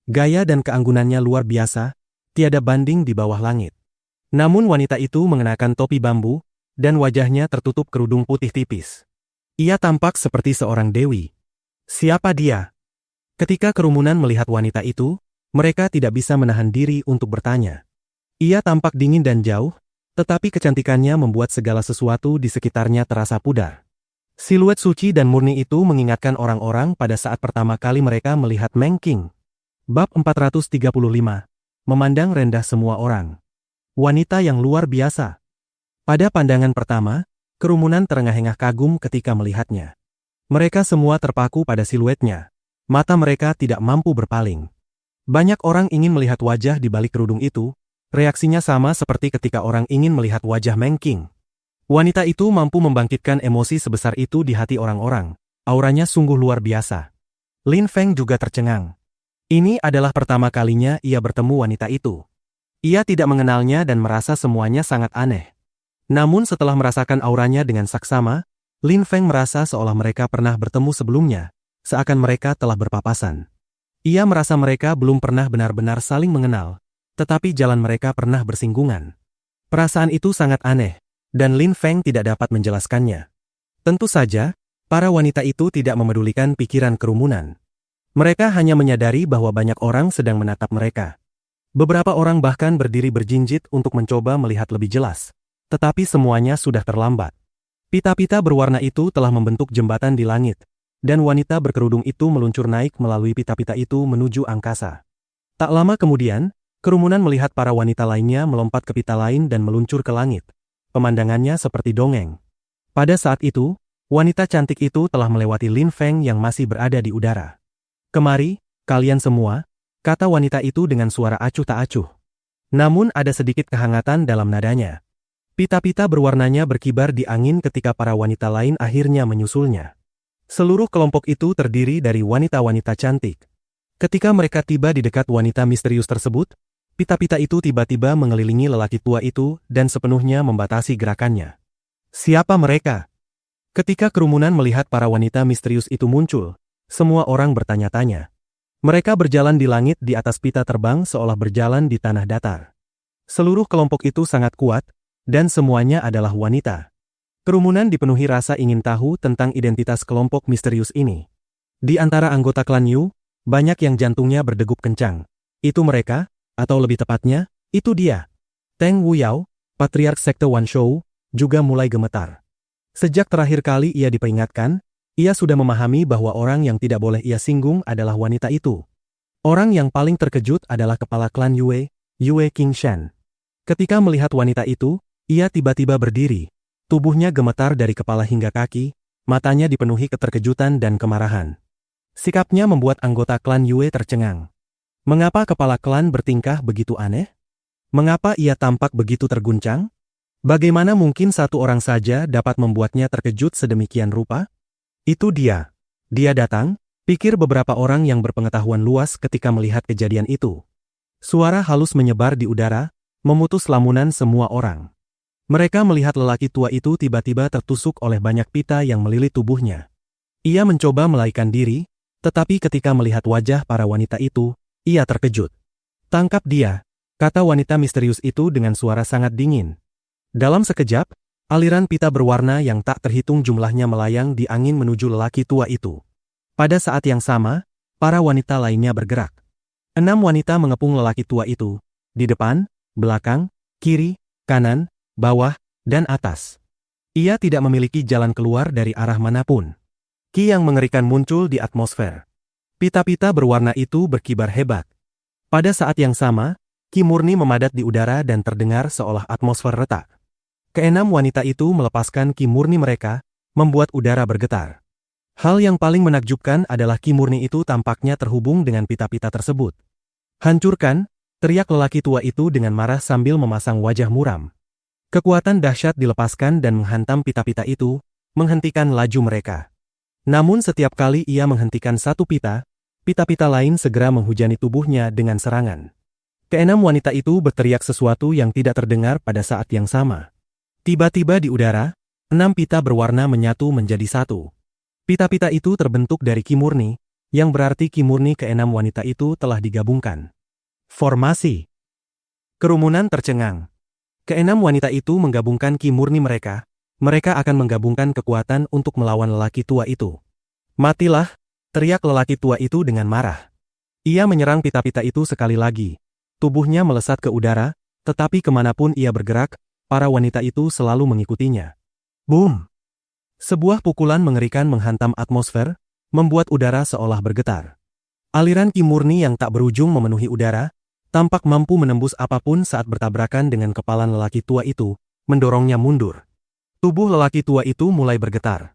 Gaya dan keanggunannya luar biasa, tiada banding di bawah langit. Namun wanita itu mengenakan topi bambu, dan wajahnya tertutup kerudung putih tipis. Ia tampak seperti seorang dewi. Siapa dia? Ketika kerumunan melihat wanita itu, mereka tidak bisa menahan diri untuk bertanya. Ia tampak dingin dan jauh, tetapi kecantikannya membuat segala sesuatu di sekitarnya terasa pudar. Siluet suci dan murni itu mengingatkan orang-orang pada saat pertama kali mereka melihat Meng Qing. Bab 435. Memandang rendah semua orang. Wanita yang luar biasa. Pada pandangan pertama, kerumunan terengah-engah kagum ketika melihatnya. Mereka semua terpaku pada siluetnya. Mata mereka tidak mampu berpaling. Banyak orang ingin melihat wajah di balik kerudung itu, reaksinya sama seperti ketika orang ingin melihat wajah Meng Qing. Wanita itu mampu membangkitkan emosi sebesar itu di hati orang-orang. Auranya sungguh luar biasa. Lin Feng juga tercengang. Ini adalah pertama kalinya ia bertemu wanita itu. Ia tidak mengenalnya dan merasa semuanya sangat aneh. Namun setelah merasakan auranya dengan saksama, Lin Feng merasa seolah mereka pernah bertemu sebelumnya, seakan mereka telah berpapasan. Ia merasa mereka belum pernah benar-benar saling mengenal, tetapi jalan mereka pernah bersinggungan. Perasaan itu sangat aneh, dan Lin Feng tidak dapat menjelaskannya. Tentu saja, para wanita itu tidak memedulikan pikiran kerumunan. Mereka hanya menyadari bahwa banyak orang sedang menatap mereka. Beberapa orang bahkan berdiri berjinjit untuk mencoba melihat lebih jelas. Tetapi semuanya sudah terlambat. Pita-pita berwarna itu telah membentuk jembatan di langit, dan wanita berkerudung itu meluncur naik melalui pita-pita itu menuju angkasa. Tak lama kemudian, kerumunan melihat para wanita lainnya melompat ke pita lain dan meluncur ke langit. Pemandangannya seperti dongeng. Pada saat itu, wanita cantik itu telah melewati Lin Feng yang masih berada di udara. "Kemari, kalian semua," kata wanita itu dengan suara acuh tak acuh. Namun ada sedikit kehangatan dalam nadanya. Pita-pita berwarnanya berkibar di angin ketika para wanita lain akhirnya menyusulnya. Seluruh kelompok itu terdiri dari wanita-wanita cantik. Ketika mereka tiba di dekat wanita misterius tersebut, pita-pita itu tiba-tiba mengelilingi lelaki tua itu dan sepenuhnya membatasi gerakannya. Siapa mereka? Ketika kerumunan melihat para wanita misterius itu muncul, semua orang bertanya-tanya. Mereka berjalan di langit di atas pita terbang seolah berjalan di tanah datar. Seluruh kelompok itu sangat kuat, dan semuanya adalah wanita. Kerumunan dipenuhi rasa ingin tahu tentang identitas kelompok misterius ini. Di antara anggota klan Yu, banyak yang jantungnya berdegup kencang. Itu mereka, atau lebih tepatnya, itu dia. Teng Wuyao, patriark sekte Wanshou, juga mulai gemetar. Sejak terakhir kali ia diperingatkan, ia sudah memahami bahwa orang yang tidak boleh ia singgung adalah wanita itu. Orang yang paling terkejut adalah kepala klan Yue, Yue Qingshan. Ketika melihat wanita itu, ia tiba-tiba berdiri. Tubuhnya gemetar dari kepala hingga kaki, matanya dipenuhi keterkejutan dan kemarahan. Sikapnya membuat anggota klan Yue tercengang. Mengapa kepala klan bertingkah begitu aneh? Mengapa ia tampak begitu terguncang? Bagaimana mungkin satu orang saja dapat membuatnya terkejut sedemikian rupa? Itu dia. Dia datang, pikir beberapa orang yang berpengetahuan luas ketika melihat kejadian itu. Suara halus menyebar di udara, memutus lamunan semua orang. Mereka melihat lelaki tua itu tiba-tiba tertusuk oleh banyak pita yang melilit tubuhnya. Ia mencoba melarikan diri, tetapi ketika melihat wajah para wanita itu, ia terkejut. "Tangkap dia," kata wanita misterius itu dengan suara sangat dingin. Dalam sekejap, aliran pita berwarna yang tak terhitung jumlahnya melayang di angin menuju lelaki tua itu. Pada saat yang sama, para wanita lainnya bergerak. 6 wanita mengepung lelaki tua itu, di depan, belakang, kiri, kanan, bawah, dan atas. Ia tidak memiliki jalan keluar dari arah manapun. Ki yang mengerikan muncul di atmosfer. Pita-pita berwarna itu berkibar hebat. Pada saat yang sama, ki murni memadat di udara dan terdengar seolah atmosfer retak. Keenam wanita itu melepaskan ki murni mereka, membuat udara bergetar. Hal yang paling menakjubkan adalah ki murni itu tampaknya terhubung dengan pita-pita tersebut. "Hancurkan!" teriak lelaki tua itu dengan marah sambil memasang wajah muram. Kekuatan dahsyat dilepaskan dan menghantam pita-pita itu, menghentikan laju mereka. Namun setiap kali ia menghentikan satu pita, pita-pita lain segera menghujani tubuhnya dengan serangan. Keenam wanita itu berteriak sesuatu yang tidak terdengar pada saat yang sama. Tiba-tiba di udara, 6 pita berwarna menyatu menjadi satu. Pita-pita itu terbentuk dari ki murni, yang berarti ki murni keenam wanita itu telah digabungkan. Formasi. Kerumunan tercengang. Keenam wanita itu menggabungkan ki murni mereka. Mereka akan menggabungkan kekuatan untuk melawan lelaki tua itu. "Matilah!" teriak lelaki tua itu dengan marah. Ia menyerang pita-pita itu sekali lagi. Tubuhnya melesat ke udara, tetapi kemanapun ia bergerak, para wanita itu selalu mengikutinya. Boom! Sebuah pukulan mengerikan menghantam atmosfer, membuat udara seolah bergetar. Aliran ki murni yang tak berujung memenuhi udara, tampak mampu menembus apapun saat bertabrakan dengan kepala lelaki tua itu, mendorongnya mundur. Tubuh lelaki tua itu mulai bergetar.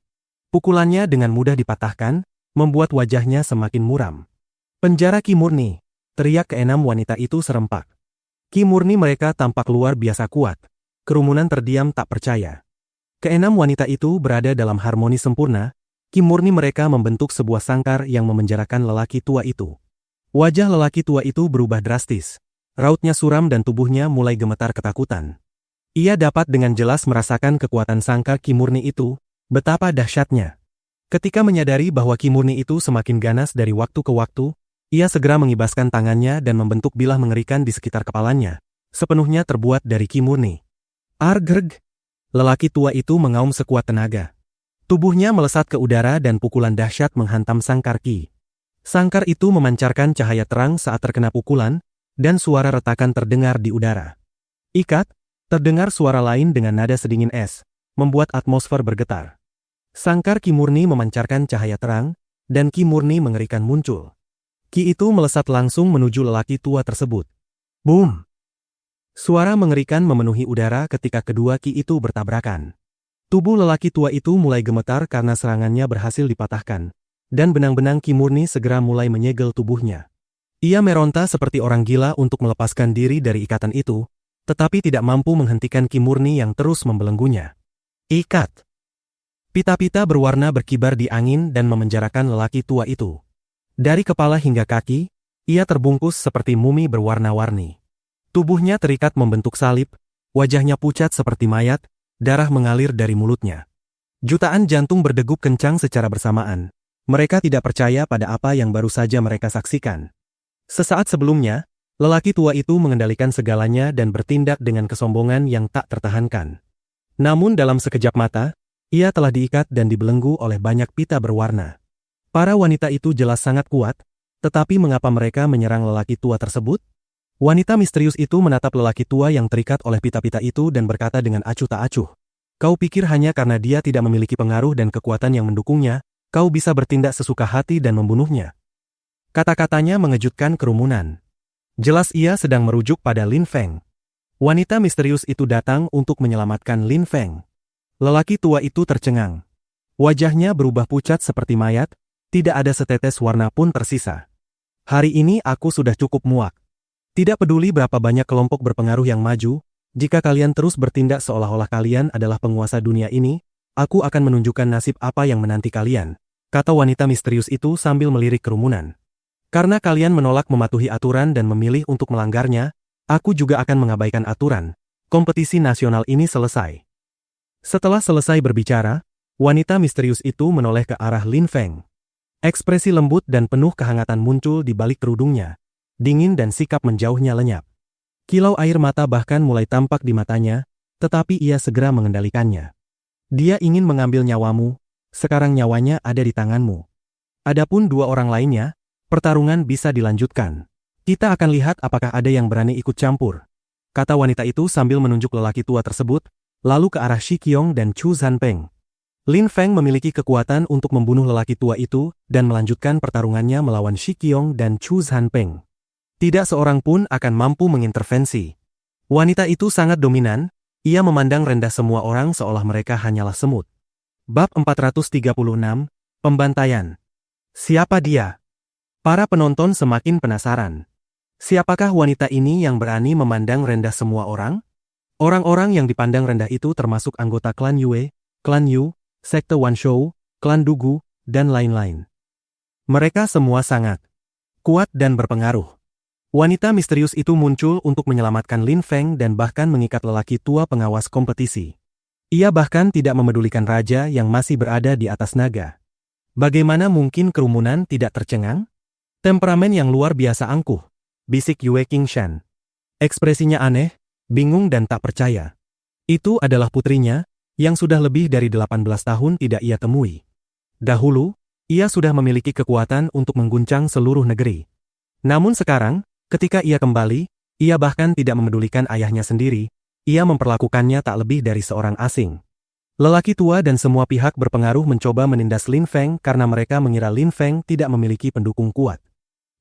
Pukulannya dengan mudah dipatahkan, membuat wajahnya semakin muram. "Penjara ki murni!" teriak keenam wanita itu serempak. Ki murni mereka tampak luar biasa kuat. Kerumunan terdiam tak percaya. Keenam wanita itu berada dalam harmoni sempurna, ki murni mereka membentuk sebuah sangkar yang memenjarakan lelaki tua itu. Wajah lelaki tua itu berubah drastis. Rautnya suram dan tubuhnya mulai gemetar ketakutan. Ia dapat dengan jelas merasakan kekuatan sangkar ki murni itu, betapa dahsyatnya. Ketika menyadari bahwa ki murni itu semakin ganas dari waktu ke waktu, ia segera mengibaskan tangannya dan membentuk bilah mengerikan di sekitar kepalanya, sepenuhnya terbuat dari ki murni. Argreg! Lelaki tua itu mengaum sekuat tenaga. Tubuhnya melesat ke udara dan pukulan dahsyat menghantam sangkar ki. Sangkar itu memancarkan cahaya terang saat terkena pukulan, dan suara retakan terdengar di udara. Ikat! Terdengar suara lain dengan nada sedingin es, membuat atmosfer bergetar. Sangkar ki murni memancarkan cahaya terang, dan ki murni mengerikan muncul. Ki itu melesat langsung menuju lelaki tua tersebut. Boom! Suara mengerikan memenuhi udara ketika kedua ki itu bertabrakan. Tubuh lelaki tua itu mulai gemetar karena serangannya berhasil dipatahkan, dan benang-benang ki murni segera mulai menyegel tubuhnya. Ia meronta seperti orang gila untuk melepaskan diri dari ikatan itu, tetapi tidak mampu menghentikan ki murni yang terus membelenggunya. Ikat! Pita-pita berwarna berkibar di angin dan memenjarakan lelaki tua itu. Dari kepala hingga kaki, ia terbungkus seperti mumi berwarna-warni. Tubuhnya terikat membentuk salib, wajahnya pucat seperti mayat, darah mengalir dari mulutnya. Jutaan jantung berdegup kencang secara bersamaan. Mereka tidak percaya pada apa yang baru saja mereka saksikan. Sesaat sebelumnya, lelaki tua itu mengendalikan segalanya dan bertindak dengan kesombongan yang tak tertahankan. Namun dalam sekejap mata, ia telah diikat dan dibelenggu oleh banyak pita berwarna. Para wanita itu jelas sangat kuat, tetapi mengapa mereka menyerang lelaki tua tersebut? Wanita misterius itu menatap lelaki tua yang terikat oleh pita-pita itu dan berkata dengan acuh tak acuh. "Kau pikir hanya karena dia tidak memiliki pengaruh dan kekuatan yang mendukungnya, kau bisa bertindak sesuka hati dan membunuhnya?" Kata-katanya mengejutkan kerumunan. Jelas ia sedang merujuk pada Lin Feng. Wanita misterius itu datang untuk menyelamatkan Lin Feng. Lelaki tua itu tercengang. Wajahnya berubah pucat seperti mayat, tidak ada setetes warna pun tersisa. "Hari ini aku sudah cukup muak. Tidak peduli berapa banyak kelompok berpengaruh yang maju, jika kalian terus bertindak seolah-olah kalian adalah penguasa dunia ini, aku akan menunjukkan nasib apa yang menanti kalian," kata wanita misterius itu sambil melirik kerumunan. Karena kalian menolak mematuhi aturan dan memilih untuk melanggarnya, aku juga akan mengabaikan aturan. Kompetisi nasional ini selesai. Setelah selesai berbicara, wanita misterius itu menoleh ke arah Lin Feng. Ekspresi lembut dan penuh kehangatan muncul di balik kerudungnya. Dingin dan sikap menjauhnya lenyap. Kilau air mata bahkan mulai tampak di matanya, tetapi ia segera mengendalikannya. Dia ingin mengambil nyawamu, sekarang nyawanya ada di tanganmu. Adapun dua orang lainnya, pertarungan bisa dilanjutkan. Kita akan lihat apakah ada yang berani ikut campur. Kata wanita itu sambil menunjuk lelaki tua tersebut, lalu ke arah Shi Qiong dan Chu Zanpeng. Lin Feng memiliki kekuatan untuk membunuh lelaki tua itu dan melanjutkan pertarungannya melawan Shi Qiong dan Chu Zanpeng. Tidak seorang pun akan mampu mengintervensi. Wanita itu sangat dominan, ia memandang rendah semua orang seolah mereka hanyalah semut. Bab 436, Pembantaian. Siapa dia? Para penonton semakin penasaran. Siapakah wanita ini yang berani memandang rendah semua orang? Orang-orang yang dipandang rendah itu termasuk anggota klan Yue, klan Yu, sekte Wanshou, klan Dugu, dan lain-lain. Mereka semua sangat kuat dan berpengaruh. Wanita misterius itu muncul untuk menyelamatkan Lin Feng dan bahkan mengikat lelaki tua pengawas kompetisi. Ia bahkan tidak memedulikan raja yang masih berada di atas naga. Bagaimana mungkin kerumunan tidak tercengang? Temperamen yang luar biasa angkuh, bisik Yue Qingshan. Ekspresinya aneh, bingung dan tak percaya. Itu adalah putrinya, yang sudah lebih dari 18 tahun tidak ia temui. Dahulu, ia sudah memiliki kekuatan untuk mengguncang seluruh negeri. Namun sekarang, ketika ia kembali, ia bahkan tidak memedulikan ayahnya sendiri, ia memperlakukannya tak lebih dari seorang asing. Lelaki tua dan semua pihak berpengaruh mencoba menindas Lin Feng karena mereka mengira Lin Feng tidak memiliki pendukung kuat.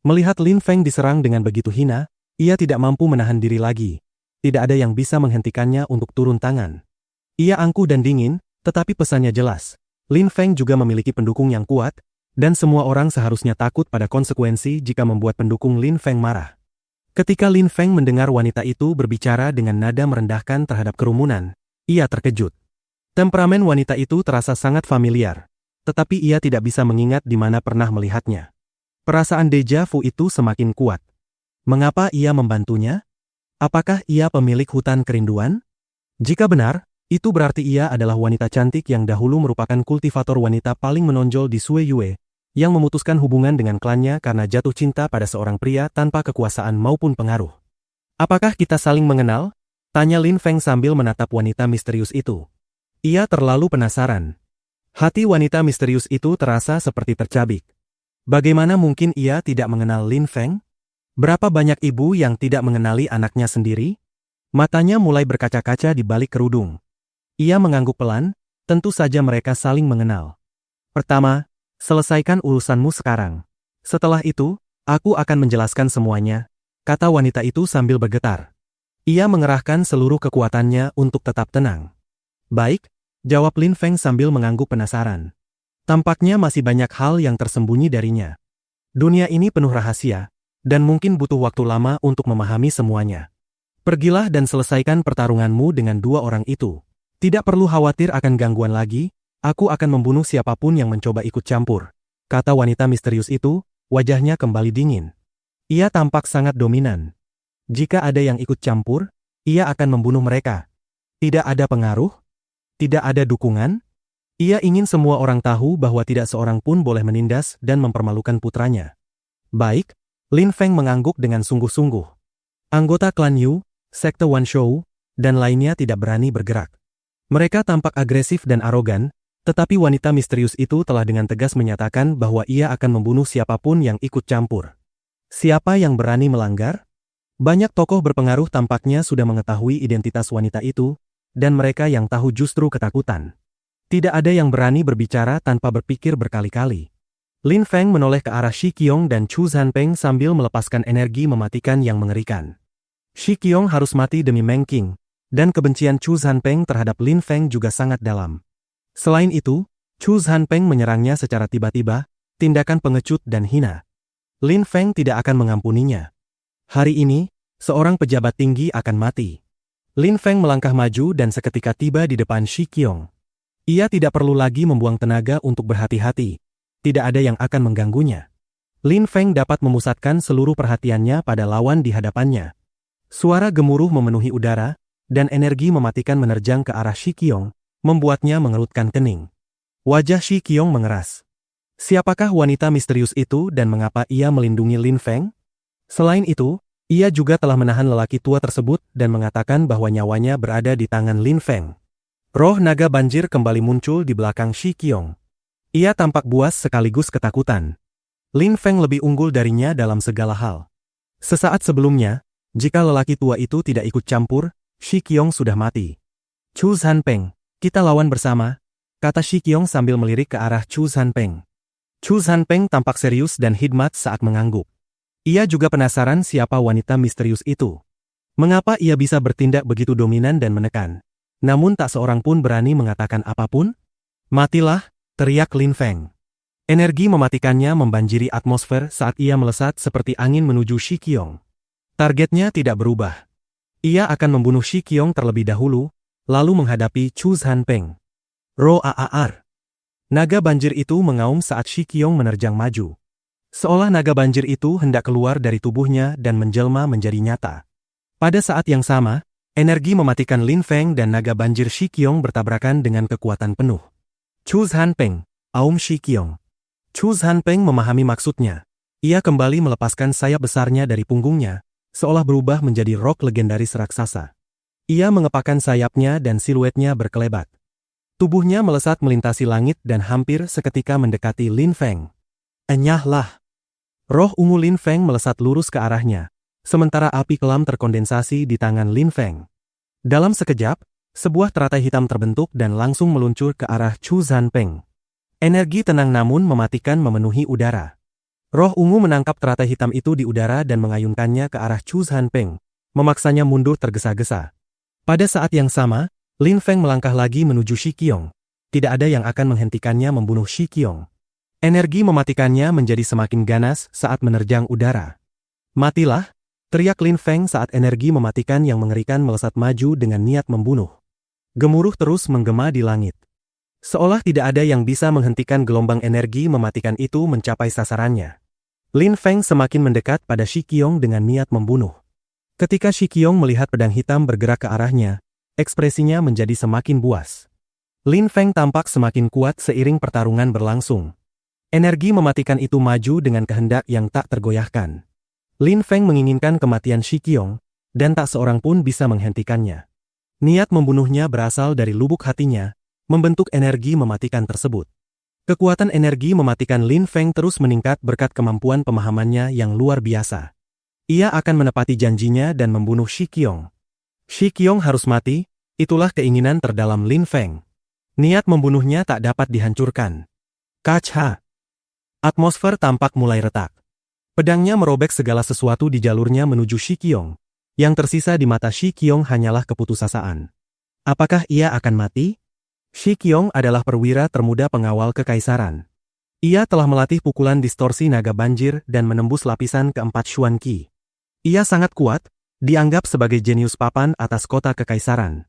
Melihat Lin Feng diserang dengan begitu hina, ia tidak mampu menahan diri lagi. Tidak ada yang bisa menghentikannya untuk turun tangan. Ia angkuh dan dingin, tetapi pesannya jelas. Lin Feng juga memiliki pendukung yang kuat, dan semua orang seharusnya takut pada konsekuensi jika membuat pendukung Lin Feng marah. Ketika Lin Feng mendengar wanita itu berbicara dengan nada merendahkan terhadap kerumunan, ia terkejut. Temperamen wanita itu terasa sangat familiar, tetapi ia tidak bisa mengingat di mana pernah melihatnya. Perasaan deja vu itu semakin kuat. Mengapa ia membantunya? Apakah ia pemilik hutan kerinduan? Jika benar, itu berarti ia adalah wanita cantik yang dahulu merupakan kultivator wanita paling menonjol di Sui Yue, yang memutuskan hubungan dengan klannya karena jatuh cinta pada seorang pria tanpa kekuasaan maupun pengaruh. Apakah kita saling mengenal? Tanya Lin Feng sambil menatap wanita misterius itu. Ia terlalu penasaran. Hati wanita misterius itu terasa seperti tercabik. Bagaimana mungkin ia tidak mengenal Lin Feng? Berapa banyak ibu yang tidak mengenali anaknya sendiri? Matanya mulai berkaca-kaca di balik kerudung. Ia mengangguk pelan, tentu saja mereka saling mengenal. Pertama, selesaikan urusanmu sekarang. Setelah itu, aku akan menjelaskan semuanya, kata wanita itu sambil bergetar. Ia mengerahkan seluruh kekuatannya untuk tetap tenang. Baik, jawab Lin Feng sambil mengangguk penasaran. Tampaknya masih banyak hal yang tersembunyi darinya. Dunia ini penuh rahasia, dan mungkin butuh waktu lama untuk memahami semuanya. Pergilah dan selesaikan pertarunganmu dengan dua orang itu. Tidak perlu khawatir akan gangguan lagi, aku akan membunuh siapapun yang mencoba ikut campur. Kata wanita misterius itu, wajahnya kembali dingin. Ia tampak sangat dominan. Jika ada yang ikut campur, ia akan membunuh mereka. Tidak ada pengaruh? Tidak ada dukungan? Ia ingin semua orang tahu bahwa tidak seorang pun boleh menindas dan mempermalukan putranya. Baik, Lin Feng mengangguk dengan sungguh-sungguh. Anggota klan Yu, sekte Wanshou, dan lainnya tidak berani bergerak. Mereka tampak agresif dan arogan, tetapi wanita misterius itu telah dengan tegas menyatakan bahwa ia akan membunuh siapapun yang ikut campur. Siapa yang berani melanggar? Banyak tokoh berpengaruh tampaknya sudah mengetahui identitas wanita itu, dan mereka yang tahu justru ketakutan. Tidak ada yang berani berbicara tanpa berpikir berkali-kali. Lin Feng menoleh ke arah Shi Qiong dan Chu Zanpeng sambil melepaskan energi mematikan yang mengerikan. Shi Qiong harus mati demi Meng Qing, dan kebencian Chu Zanpeng terhadap Lin Feng juga sangat dalam. Selain itu, Chu Zanpeng menyerangnya secara tiba-tiba, tindakan pengecut dan hina. Lin Feng tidak akan mengampuninya. Hari ini, seorang pejabat tinggi akan mati. Lin Feng melangkah maju dan seketika tiba di depan Shi Qiong. Ia tidak perlu lagi membuang tenaga untuk berhati-hati. Tidak ada yang akan mengganggunya. Lin Feng dapat memusatkan seluruh perhatiannya pada lawan di hadapannya. Suara gemuruh memenuhi udara, dan energi mematikan menerjang ke arah Shi Qiong, membuatnya mengerutkan kening. Wajah Shi Qiong mengeras. Siapakah wanita misterius itu dan mengapa ia melindungi Lin Feng? Selain itu, ia juga telah menahan lelaki tua tersebut dan mengatakan bahwa nyawanya berada di tangan Lin Feng. Roh naga banjir kembali muncul di belakang Shi Qiong. Ia tampak buas sekaligus ketakutan. Lin Feng lebih unggul darinya dalam segala hal. Sesaat sebelumnya, jika lelaki tua itu tidak ikut campur, Shi Qiong sudah mati. Chu Zanpeng, kita lawan bersama, kata Shi Qiong sambil melirik ke arah Chu Zanpeng. Chu Zanpeng tampak serius dan hikmat saat mengangguk. Ia juga penasaran siapa wanita misterius itu. Mengapa ia bisa bertindak begitu dominan dan menekan? Namun tak seorang pun berani mengatakan apapun. Matilah, teriak Lin Feng. Energi mematikannya membanjiri atmosfer saat ia melesat seperti angin menuju Shi Qiong. Targetnya tidak berubah. Ia akan membunuh Shi Qiong terlebih dahulu, lalu menghadapi Chu Zanpeng. Roar. Naga banjir itu mengaum saat Shi Qiong menerjang maju. Seolah naga banjir itu hendak keluar dari tubuhnya dan menjelma menjadi nyata. Pada saat yang sama, energi mematikan Lin Feng dan naga banjir Shi Qiong bertabrakan dengan kekuatan penuh. Chu Zanpeng, aum Shi Qiong. Chu Zanpeng memahami maksudnya. Ia kembali melepaskan sayap besarnya dari punggungnya, seolah berubah menjadi rok legendaris raksasa. Ia mengepakkan sayapnya dan siluetnya berkelebat. Tubuhnya melesat melintasi langit dan hampir seketika mendekati Lin Feng. Enyahlah! Roh ungu Lin Feng melesat lurus ke arahnya, sementara api kelam terkondensasi di tangan Lin Feng. Dalam sekejap, sebuah teratai hitam terbentuk dan langsung meluncur ke arah Chu Zanpeng. Energi tenang namun mematikan memenuhi udara. Roh ungu menangkap teratai hitam itu di udara dan mengayunkannya ke arah Chu Zanpeng, memaksanya mundur tergesa-gesa. Pada saat yang sama, Lin Feng melangkah lagi menuju Shi Qiong. Tidak ada yang akan menghentikannya membunuh Shi Qiong. Energi mematikannya menjadi semakin ganas saat menerjang udara. Matilah, teriak Lin Feng saat energi mematikan yang mengerikan melesat maju dengan niat membunuh. Gemuruh terus menggema di langit. Seolah tidak ada yang bisa menghentikan gelombang energi mematikan itu mencapai sasarannya. Lin Feng semakin mendekat pada Shi Qiong dengan niat membunuh. Ketika Shi Qiong melihat pedang hitam bergerak ke arahnya, ekspresinya menjadi semakin buas. Lin Feng tampak semakin kuat seiring pertarungan berlangsung. Energi mematikan itu maju dengan kehendak yang tak tergoyahkan. Lin Feng menginginkan kematian Shi Qiong, dan tak seorang pun bisa menghentikannya. Niat membunuhnya berasal dari lubuk hatinya, membentuk energi mematikan tersebut. Kekuatan energi mematikan Lin Feng terus meningkat berkat kemampuan pemahamannya yang luar biasa. Ia akan menepati janjinya dan membunuh Shi Qiong. Shi Qiong harus mati, itulah keinginan terdalam Lin Feng. Niat membunuhnya tak dapat dihancurkan. Kacha! Atmosfer tampak mulai retak. Pedangnya merobek segala sesuatu di jalurnya menuju Shi Qiong. Yang tersisa di mata Shi Qiong hanyalah keputusasaan. Apakah ia akan mati? Shi Qiong adalah perwira termuda pengawal kekaisaran. Ia telah melatih pukulan distorsi naga banjir dan menembus lapisan keempat Xuan Qi. Ia sangat kuat, dianggap sebagai jenius papan atas kota kekaisaran.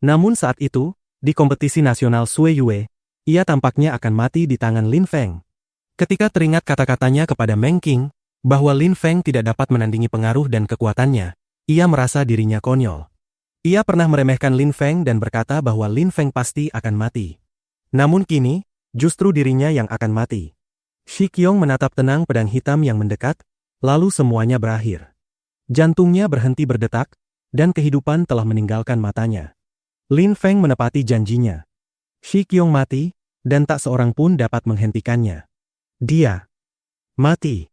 Namun saat itu, di kompetisi nasional Sui Yue, ia tampaknya akan mati di tangan Lin Feng. Ketika teringat kata-katanya kepada Meng Qing, bahwa Lin Feng tidak dapat menandingi pengaruh dan kekuatannya, ia merasa dirinya konyol. Ia pernah meremehkan Lin Feng dan berkata bahwa Lin Feng pasti akan mati. Namun kini, justru dirinya yang akan mati. Shi Qiong menatap tenang pedang hitam yang mendekat, lalu semuanya berakhir. Jantungnya berhenti berdetak, dan kehidupan telah meninggalkan matanya. Lin Feng menepati janjinya. Shi Qiong mati, dan tak seorang pun dapat menghentikannya. Dia mati.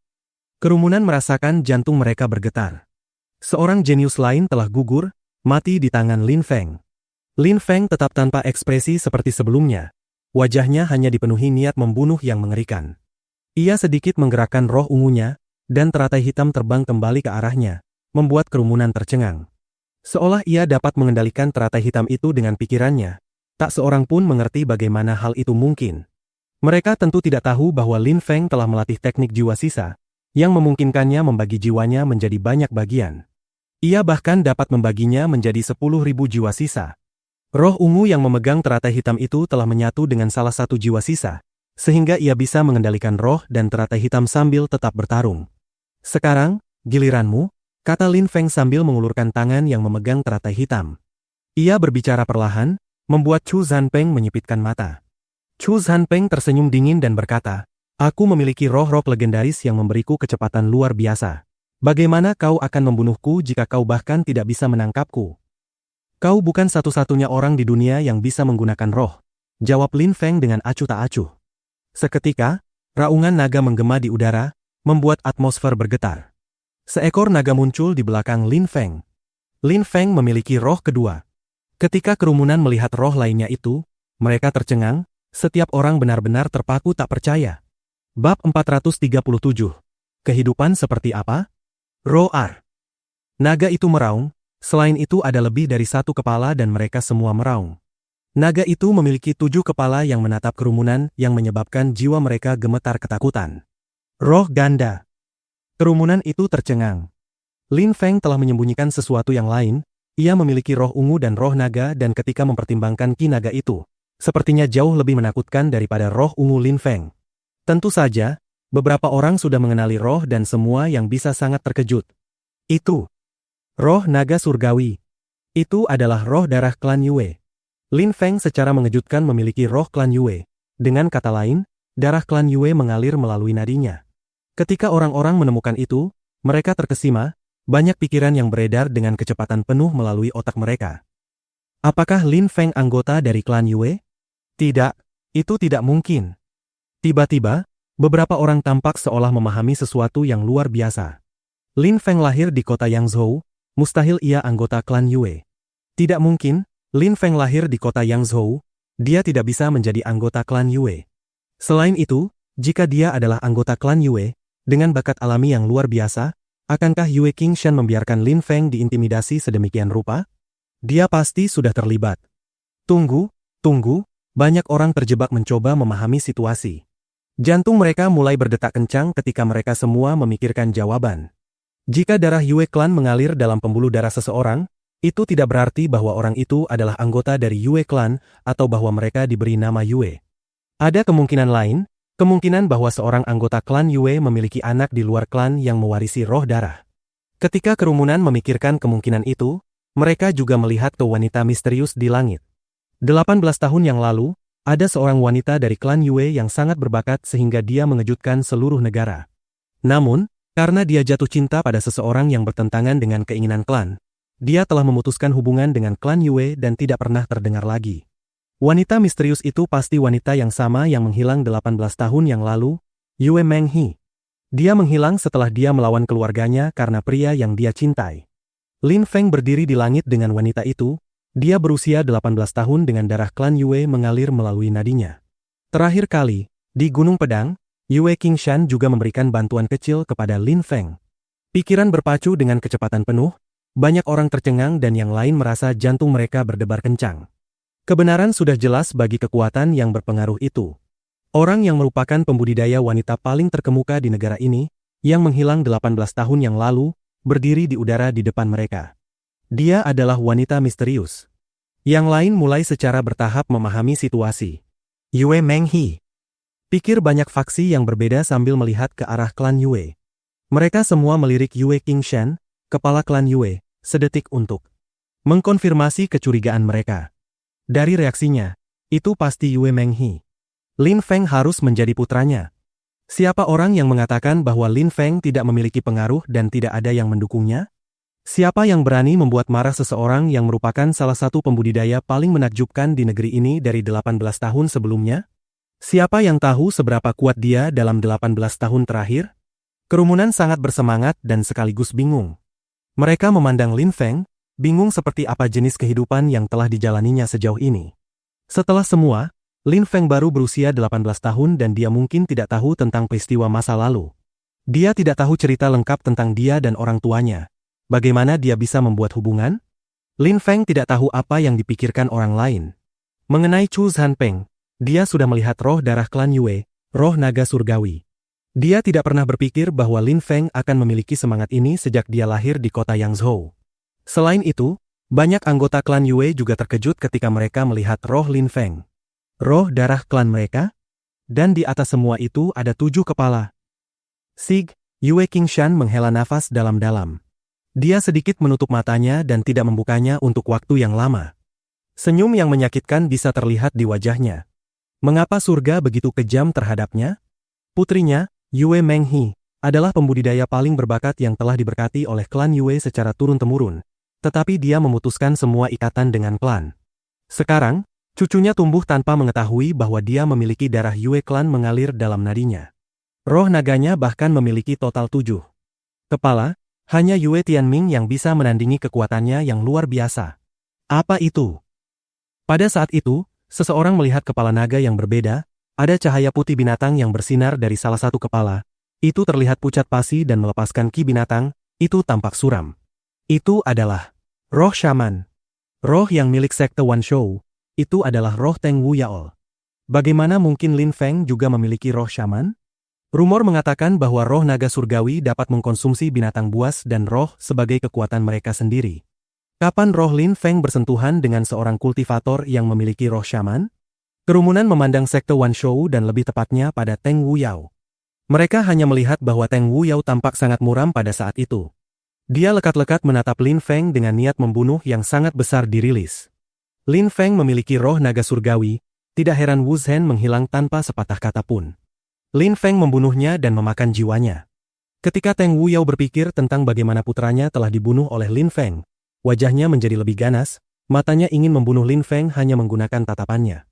Kerumunan merasakan jantung mereka bergetar. Seorang jenius lain telah gugur, mati di tangan Lin Feng. Lin Feng tetap tanpa ekspresi seperti sebelumnya. Wajahnya hanya dipenuhi niat membunuh yang mengerikan. Ia sedikit menggerakkan roh ungunya, dan teratai hitam terbang kembali ke arahnya, membuat kerumunan tercengang. Seolah ia dapat mengendalikan teratai hitam itu dengan pikirannya, tak seorang pun mengerti bagaimana hal itu mungkin. Mereka tentu tidak tahu bahwa Lin Feng telah melatih teknik jiwa sisa, yang memungkinkannya membagi jiwanya menjadi banyak bagian. Ia bahkan dapat membaginya menjadi 10.000 jiwa sisa. Roh ungu yang memegang teratai hitam itu telah menyatu dengan salah satu jiwa sisa, sehingga ia bisa mengendalikan roh dan teratai hitam sambil tetap bertarung. Sekarang, giliranmu, kata Lin Feng sambil mengulurkan tangan yang memegang teratai hitam. Ia berbicara perlahan, membuat Chu Zanpeng menyipitkan mata. Chu Zanpeng tersenyum dingin dan berkata, "Aku memiliki roh-roh legendaris yang memberiku kecepatan luar biasa. Bagaimana kau akan membunuhku jika kau bahkan tidak bisa menangkapku?" "Kau bukan satu-satunya orang di dunia yang bisa menggunakan roh," jawab Lin Feng dengan acuh tak acuh. Seketika, raungan naga menggema di udara, membuat atmosfer bergetar. Seekor naga muncul di belakang Lin Feng. Lin Feng memiliki roh kedua. Ketika kerumunan melihat roh lainnya itu, mereka tercengang, setiap orang benar-benar terpaku tak percaya. Bab 437. Kehidupan seperti apa? Roar. Naga itu meraung, selain itu ada lebih dari satu kepala dan mereka semua meraung. Naga itu memiliki 7 kepala yang menatap kerumunan yang menyebabkan jiwa mereka gemetar ketakutan. Roh ganda. Kerumunan itu tercengang. Lin Feng telah menyembunyikan sesuatu yang lain. Ia memiliki roh ungu dan roh naga dan ketika mempertimbangkan ki naga itu, sepertinya jauh lebih menakutkan daripada roh ungu Lin Feng. Tentu saja, beberapa orang sudah mengenali roh dan semua yang bisa sangat terkejut. Itu roh naga surgawi. Itu adalah roh darah klan Yue. Lin Feng secara mengejutkan memiliki roh klan Yue. Dengan kata lain, darah klan Yue mengalir melalui nadinya. Ketika orang-orang menemukan itu, mereka terkesima. Banyak pikiran yang beredar dengan kecepatan penuh melalui otak mereka. Apakah Lin Feng anggota dari klan Yue? Tidak, itu tidak mungkin. Tiba-tiba, beberapa orang tampak seolah memahami sesuatu yang luar biasa. Lin Feng lahir di kota Yangzhou, mustahil ia anggota klan Yue. Tidak mungkin, Lin Feng lahir di kota Yangzhou, dia tidak bisa menjadi anggota klan Yue. Selain itu, jika dia adalah anggota klan Yue, dengan bakat alami yang luar biasa, akankah Yue Qingshan membiarkan Lin Feng diintimidasi sedemikian rupa? Dia pasti sudah terlibat. Tunggu, banyak orang terjebak mencoba memahami situasi. Jantung mereka mulai berdetak kencang ketika mereka semua memikirkan jawaban. Jika darah Yue Clan mengalir dalam pembuluh darah seseorang, itu tidak berarti bahwa orang itu adalah anggota dari Yue Clan atau bahwa mereka diberi nama Yue. Ada kemungkinan lain, kemungkinan bahwa seorang anggota klan Yue memiliki anak di luar klan yang mewarisi roh darah. Ketika kerumunan memikirkan kemungkinan itu, mereka juga melihat ke wanita misterius di langit. 18 tahun yang lalu, ada seorang wanita dari klan Yue yang sangat berbakat sehingga dia mengejutkan seluruh negara. Namun, karena dia jatuh cinta pada seseorang yang bertentangan dengan keinginan klan, dia telah memutuskan hubungan dengan klan Yue dan tidak pernah terdengar lagi. Wanita misterius itu pasti wanita yang sama yang menghilang 18 tahun yang lalu, Yue Menghi. Dia menghilang setelah dia melawan keluarganya karena pria yang dia cintai. Lin Feng berdiri di langit dengan wanita itu, dia berusia 18 tahun dengan darah klan Yue mengalir melalui nadinya. Terakhir kali, di Gunung Pedang, Yue Qingshan juga memberikan bantuan kecil kepada Lin Feng. Pikiran berpacu dengan kecepatan penuh, banyak orang tercengang dan yang lain merasa jantung mereka berdebar kencang. Kebenaran sudah jelas bagi kekuatan yang berpengaruh itu. Orang yang merupakan pembudidaya wanita paling terkemuka di negara ini, yang menghilang 18 tahun yang lalu, berdiri di udara di depan mereka. Dia adalah wanita misterius. Yang lain mulai secara bertahap memahami situasi. Yue Menghi. Pikir banyak faksi yang berbeda sambil melihat ke arah klan Yue. Mereka semua melirik Yue Qingshan, kepala klan Yue, sedetik untuk mengkonfirmasi kecurigaan mereka. Dari reaksinya, itu pasti Yue Menghi. Lin Feng harus menjadi putranya. Siapa orang yang mengatakan bahwa Lin Feng tidak memiliki pengaruh dan tidak ada yang mendukungnya? Siapa yang berani membuat marah seseorang yang merupakan salah satu pembudidaya paling menakjubkan di negeri ini dari 18 tahun sebelumnya? Siapa yang tahu seberapa kuat dia dalam 18 tahun terakhir? Kerumunan sangat bersemangat dan sekaligus bingung. Mereka memandang Lin Feng, bingung seperti apa jenis kehidupan yang telah dijalaninya sejauh ini. Setelah semua, Lin Feng baru berusia 18 tahun dan dia mungkin tidak tahu tentang peristiwa masa lalu. Dia tidak tahu cerita lengkap tentang dia dan orang tuanya. Bagaimana dia bisa membuat hubungan? Lin Feng tidak tahu apa yang dipikirkan orang lain. Mengenai Chu Zanpeng, dia sudah melihat roh darah klan Yue, roh naga surgawi. Dia tidak pernah berpikir bahwa Lin Feng akan memiliki semangat ini sejak dia lahir di kota Yangzhou. Selain itu, banyak anggota klan Yue juga terkejut ketika mereka melihat roh Lin Feng. Roh darah klan mereka? dan di atas semua itu ada 7 kepala. Sig, Yue Qingshan menghela nafas dalam-dalam. Dia sedikit menutup matanya dan tidak membukanya untuk waktu yang lama. Senyum yang menyakitkan bisa terlihat di wajahnya. Mengapa surga begitu kejam terhadapnya? Putrinya, Yue Menghi, adalah pembudidaya paling berbakat yang telah diberkati oleh klan Yue secara turun-temurun, tetapi dia memutuskan semua ikatan dengan klan. Sekarang, cucunya tumbuh tanpa mengetahui bahwa dia memiliki darah Yue klan mengalir dalam nadinya. Roh naganya bahkan memiliki total 7 kepala, hanya Yue Tianming yang bisa menandingi kekuatannya yang luar biasa. Apa itu? Pada saat itu, seseorang melihat kepala naga yang berbeda, ada cahaya putih binatang yang bersinar dari salah satu kepala. Itu terlihat pucat pasi dan melepaskan ki binatang, itu tampak suram. Itu adalah roh syaman. Roh yang milik sekte Wanshou, itu adalah roh Teng Wu Yaol. Bagaimana mungkin Lin Feng juga memiliki roh syaman? Rumor mengatakan bahwa roh naga surgawi dapat mengkonsumsi binatang buas dan roh sebagai kekuatan mereka sendiri. Kapan roh Lin Feng bersentuhan dengan seorang kultivator yang memiliki roh syaman? Kerumunan memandang sekte Wanshou dan lebih tepatnya pada Teng Wu Yao. Mereka hanya melihat bahwa Teng Wu Yao tampak sangat muram pada saat itu. Dia lekat-lekat menatap Lin Feng dengan niat membunuh yang sangat besar dirilis. Lin Feng memiliki roh naga surgawi, tidak heran Wu Zhen menghilang tanpa sepatah kata pun. Lin Feng membunuhnya dan memakan jiwanya. Ketika Teng Wu Yao berpikir tentang bagaimana putranya telah dibunuh oleh Lin Feng, wajahnya menjadi lebih ganas, matanya ingin membunuh Lin Feng hanya menggunakan tatapannya.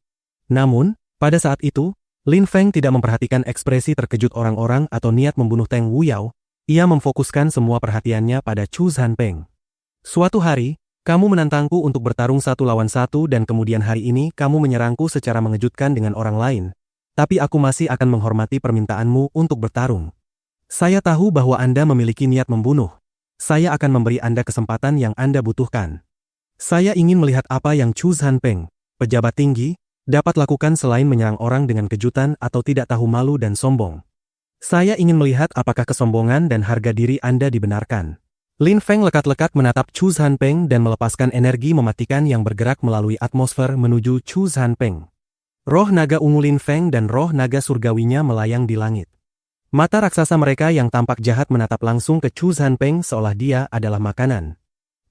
Namun, pada saat itu, Lin Feng tidak memperhatikan ekspresi terkejut orang-orang atau niat membunuh Teng Wu Yao, ia memfokuskan semua perhatiannya pada Chu Zhanpeng. Suatu hari, kamu menantangku untuk bertarung 1 lawan 1 dan kemudian hari ini kamu menyerangku secara mengejutkan dengan orang lain. Tapi aku masih akan menghormati permintaanmu untuk bertarung. Saya tahu bahwa Anda memiliki niat membunuh. Saya akan memberi Anda kesempatan yang Anda butuhkan. Saya ingin melihat apa yang Chu Zhanpeng, pejabat tinggi, dapat lakukan selain menyerang orang dengan kejutan atau tidak tahu malu dan sombong. Saya ingin melihat apakah kesombongan dan harga diri Anda dibenarkan. Lin Feng lekat-lekat menatap Chu Zhanpeng dan melepaskan energi mematikan yang bergerak melalui atmosfer menuju Chu Zhanpeng. Roh naga ungu Lin Feng dan roh naga surgawinya melayang di langit. Mata raksasa mereka yang tampak jahat menatap langsung ke Chu Zhanpeng seolah dia adalah makanan.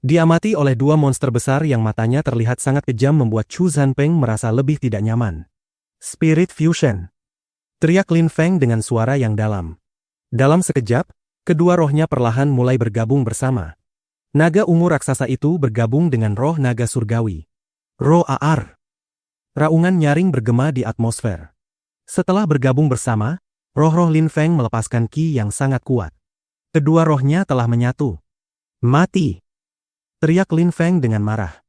Diamati oleh 2 monster besar yang matanya terlihat sangat kejam membuat Chu Zhanpeng merasa lebih tidak nyaman. Spirit Fusion. Teriak Lin Feng dengan suara yang dalam. Dalam sekejap, kedua rohnya perlahan mulai bergabung bersama. Naga ungu raksasa itu bergabung dengan roh naga surgawi. Roh Aar. Raungan nyaring bergema di atmosfer. Setelah bergabung bersama, roh-roh Lin Feng melepaskan ki yang sangat kuat. Kedua rohnya telah menyatu. Mati! Teriak Lin Feng dengan marah.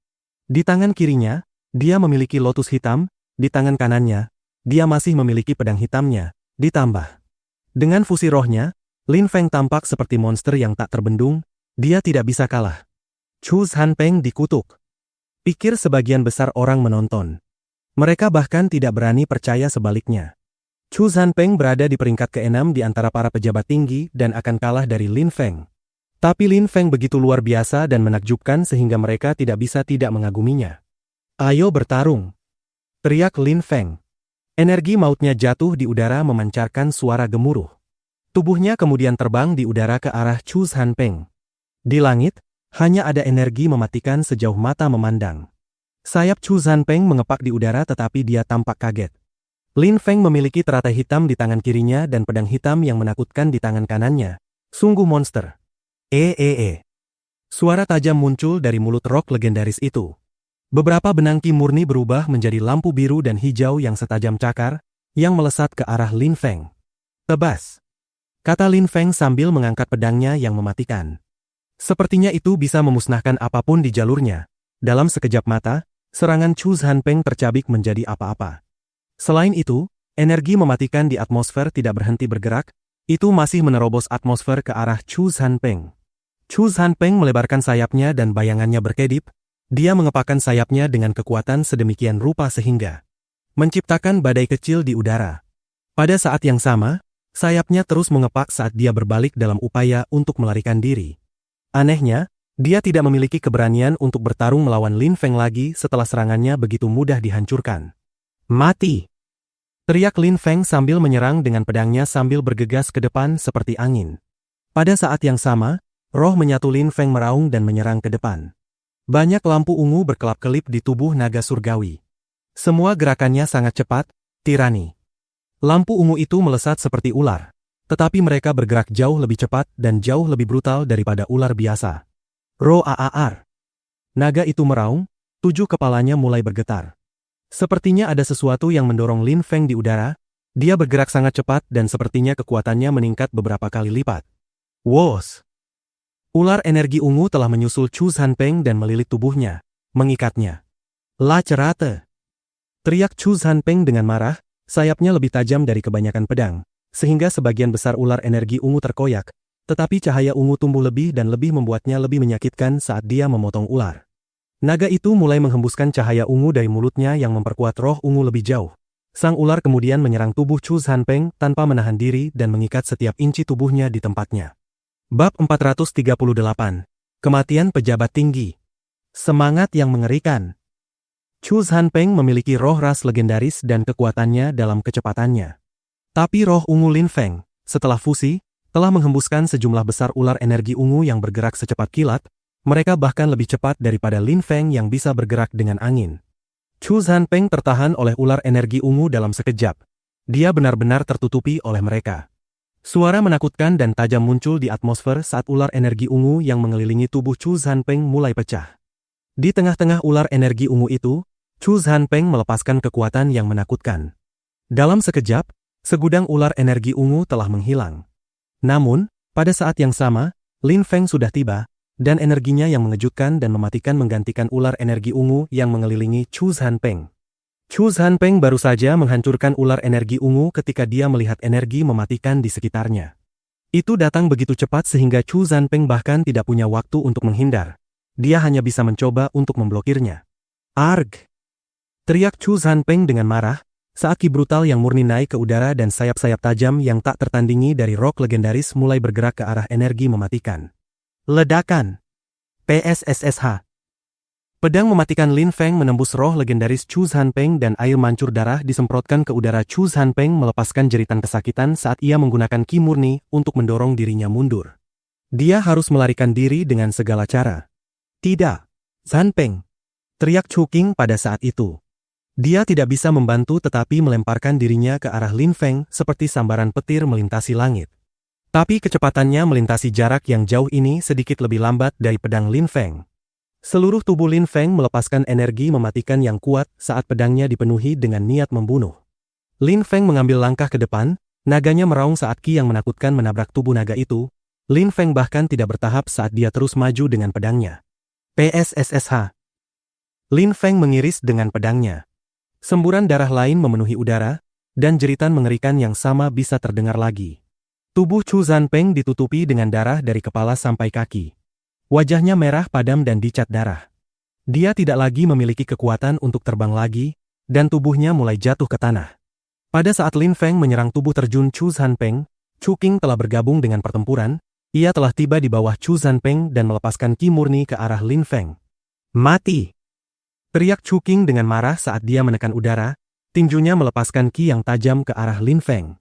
Di tangan kirinya, dia memiliki lotus hitam, di tangan kanannya, dia masih memiliki pedang hitamnya, ditambah. Dengan fusi rohnya, Lin Feng tampak seperti monster yang tak terbendung, dia tidak bisa kalah. Chu Zhanpeng dikutuk. Pikir sebagian besar orang menonton. Mereka bahkan tidak berani percaya sebaliknya. Chu Zhanpeng berada di peringkat ke-6 di antara para pejabat tinggi dan akan kalah dari Lin Feng. Tapi Lin Feng begitu luar biasa dan menakjubkan sehingga mereka tidak bisa tidak mengaguminya. Ayo bertarung! Teriak Lin Feng. Energi mautnya jatuh di udara memancarkan suara gemuruh. Tubuhnya kemudian terbang di udara ke arah Chu Zhanpeng. Di langit, hanya ada energi mematikan sejauh mata memandang. Sayap Chu Zhanpeng mengepak di udara tetapi dia tampak kaget. Lin Feng memiliki teratai hitam di tangan kirinya dan pedang hitam yang menakutkan di tangan kanannya. Sungguh monster. Suara tajam muncul dari mulut rock legendaris itu. Beberapa benang ki murni berubah menjadi lampu biru dan hijau yang setajam cakar, yang melesat ke arah Lin Feng. Tebas! Kata Lin Feng sambil mengangkat pedangnya yang mematikan. Sepertinya itu bisa memusnahkan apapun di jalurnya. Dalam sekejap mata, serangan Chu Zhanpeng tercabik menjadi apa-apa. Selain itu, energi mematikan di atmosfer tidak berhenti bergerak, itu masih menerobos atmosfer ke arah Chu Zhanpeng. Chu Zhanpeng melebarkan sayapnya dan bayangannya berkedip, dia mengepakkan sayapnya dengan kekuatan sedemikian rupa sehingga menciptakan badai kecil di udara. Pada saat yang sama, sayapnya terus mengepak saat dia berbalik dalam upaya untuk melarikan diri. Anehnya, dia tidak memiliki keberanian untuk bertarung melawan Lin Feng lagi setelah serangannya begitu mudah dihancurkan. Mati! Teriak Lin Feng sambil menyerang dengan pedangnya sambil bergegas ke depan seperti angin. Pada saat yang sama, roh menyatu Lin Feng meraung dan menyerang ke depan. Banyak lampu ungu berkelap-kelip di tubuh naga surgawi. Semua gerakannya sangat cepat, tirani. Lampu ungu itu melesat seperti ular, tetapi mereka bergerak jauh lebih cepat dan jauh lebih brutal daripada ular biasa. Roar. Naga itu meraung, 7 kepalanya mulai bergetar. Sepertinya ada sesuatu yang mendorong Lin Feng di udara, dia bergerak sangat cepat dan sepertinya kekuatannya meningkat beberapa kali lipat. Wos! Ular energi ungu telah menyusul Chu Zanpeng dan melilit tubuhnya, mengikatnya. La cerate! Teriak Chu Zanpeng dengan marah, sayapnya lebih tajam dari kebanyakan pedang, sehingga sebagian besar ular energi ungu terkoyak, tetapi cahaya ungu tumbuh lebih dan lebih membuatnya lebih menyakitkan saat dia memotong ular. Naga itu mulai menghembuskan cahaya ungu dari mulutnya yang memperkuat roh ungu lebih jauh. Sang ular kemudian menyerang tubuh Chu Zanpeng tanpa menahan diri dan mengikat setiap inci tubuhnya di tempatnya. Bab 438. Kematian Pejabat Tinggi. Semangat yang mengerikan. Chu Zanpeng memiliki roh ras legendaris dan kekuatannya dalam kecepatannya. Tapi roh ungu Lin Feng, setelah fusi, telah menghembuskan sejumlah besar ular energi ungu yang bergerak secepat kilat. Mereka bahkan lebih cepat daripada Lin Feng yang bisa bergerak dengan angin. Chu Zanpeng tertahan oleh ular energi ungu dalam sekejap. Dia benar-benar tertutupi oleh mereka. Suara menakutkan dan tajam muncul di atmosfer saat ular energi ungu yang mengelilingi tubuh Chu Zanpeng mulai pecah. Di tengah-tengah ular energi ungu itu, Chu Zanpeng melepaskan kekuatan yang menakutkan. Dalam sekejap, segudang ular energi ungu telah menghilang. Namun, pada saat yang sama, Lin Feng sudah tiba, dan energinya yang mengejutkan dan mematikan menggantikan ular energi ungu yang mengelilingi Chu Zanpeng. Chu Zanpeng baru saja menghancurkan ular energi ungu ketika dia melihat energi mematikan di sekitarnya. Itu datang begitu cepat sehingga Chu Zanpeng bahkan tidak punya waktu untuk menghindar. Dia hanya bisa mencoba untuk memblokirnya. Arg! Teriak Chu Zanpeng dengan marah, saat ki brutal yang murni naik ke udara dan sayap-sayap tajam yang tak tertandingi dari rok legendaris mulai bergerak ke arah energi mematikan. Ledakan. PSSSH. Pedang mematikan Lin Feng menembus roh legendaris Chu Zanpeng dan air mancur darah disemprotkan ke udara. Chu Zanpeng melepaskan jeritan kesakitan saat ia menggunakan ki murni untuk mendorong dirinya mundur. Dia harus melarikan diri dengan segala cara. Tidak, Zanpeng! Teriak Chu Qing pada saat itu. Dia tidak bisa membantu tetapi melemparkan dirinya ke arah Lin Feng seperti sambaran petir melintasi langit. Tapi kecepatannya melintasi jarak yang jauh ini sedikit lebih lambat dari pedang Lin Feng. Seluruh tubuh Lin Feng melepaskan energi mematikan yang kuat saat pedangnya dipenuhi dengan niat membunuh. Lin Feng mengambil langkah ke depan, naganya meraung saat ki yang menakutkan menabrak tubuh naga itu. Lin Feng bahkan tidak bertahap saat dia terus maju dengan pedangnya. PSSSH. Lin Feng mengiris dengan pedangnya. Semburan darah lain memenuhi udara, dan jeritan mengerikan yang sama bisa terdengar lagi. Tubuh Chu Zanpeng ditutupi dengan darah dari kepala sampai kaki. Wajahnya merah padam dan dicat darah. Dia tidak lagi memiliki kekuatan untuk terbang lagi, dan tubuhnya mulai jatuh ke tanah. Pada saat Lin Feng menyerang tubuh terjun Chu Zanpeng, Chu Qing telah bergabung dengan pertempuran. Ia telah tiba di bawah Chu Zanpeng dan melepaskan ki murni ke arah Lin Feng. Mati! Teriak Chu Qing dengan marah saat dia menekan udara, tinjunya melepaskan ki yang tajam ke arah Lin Feng.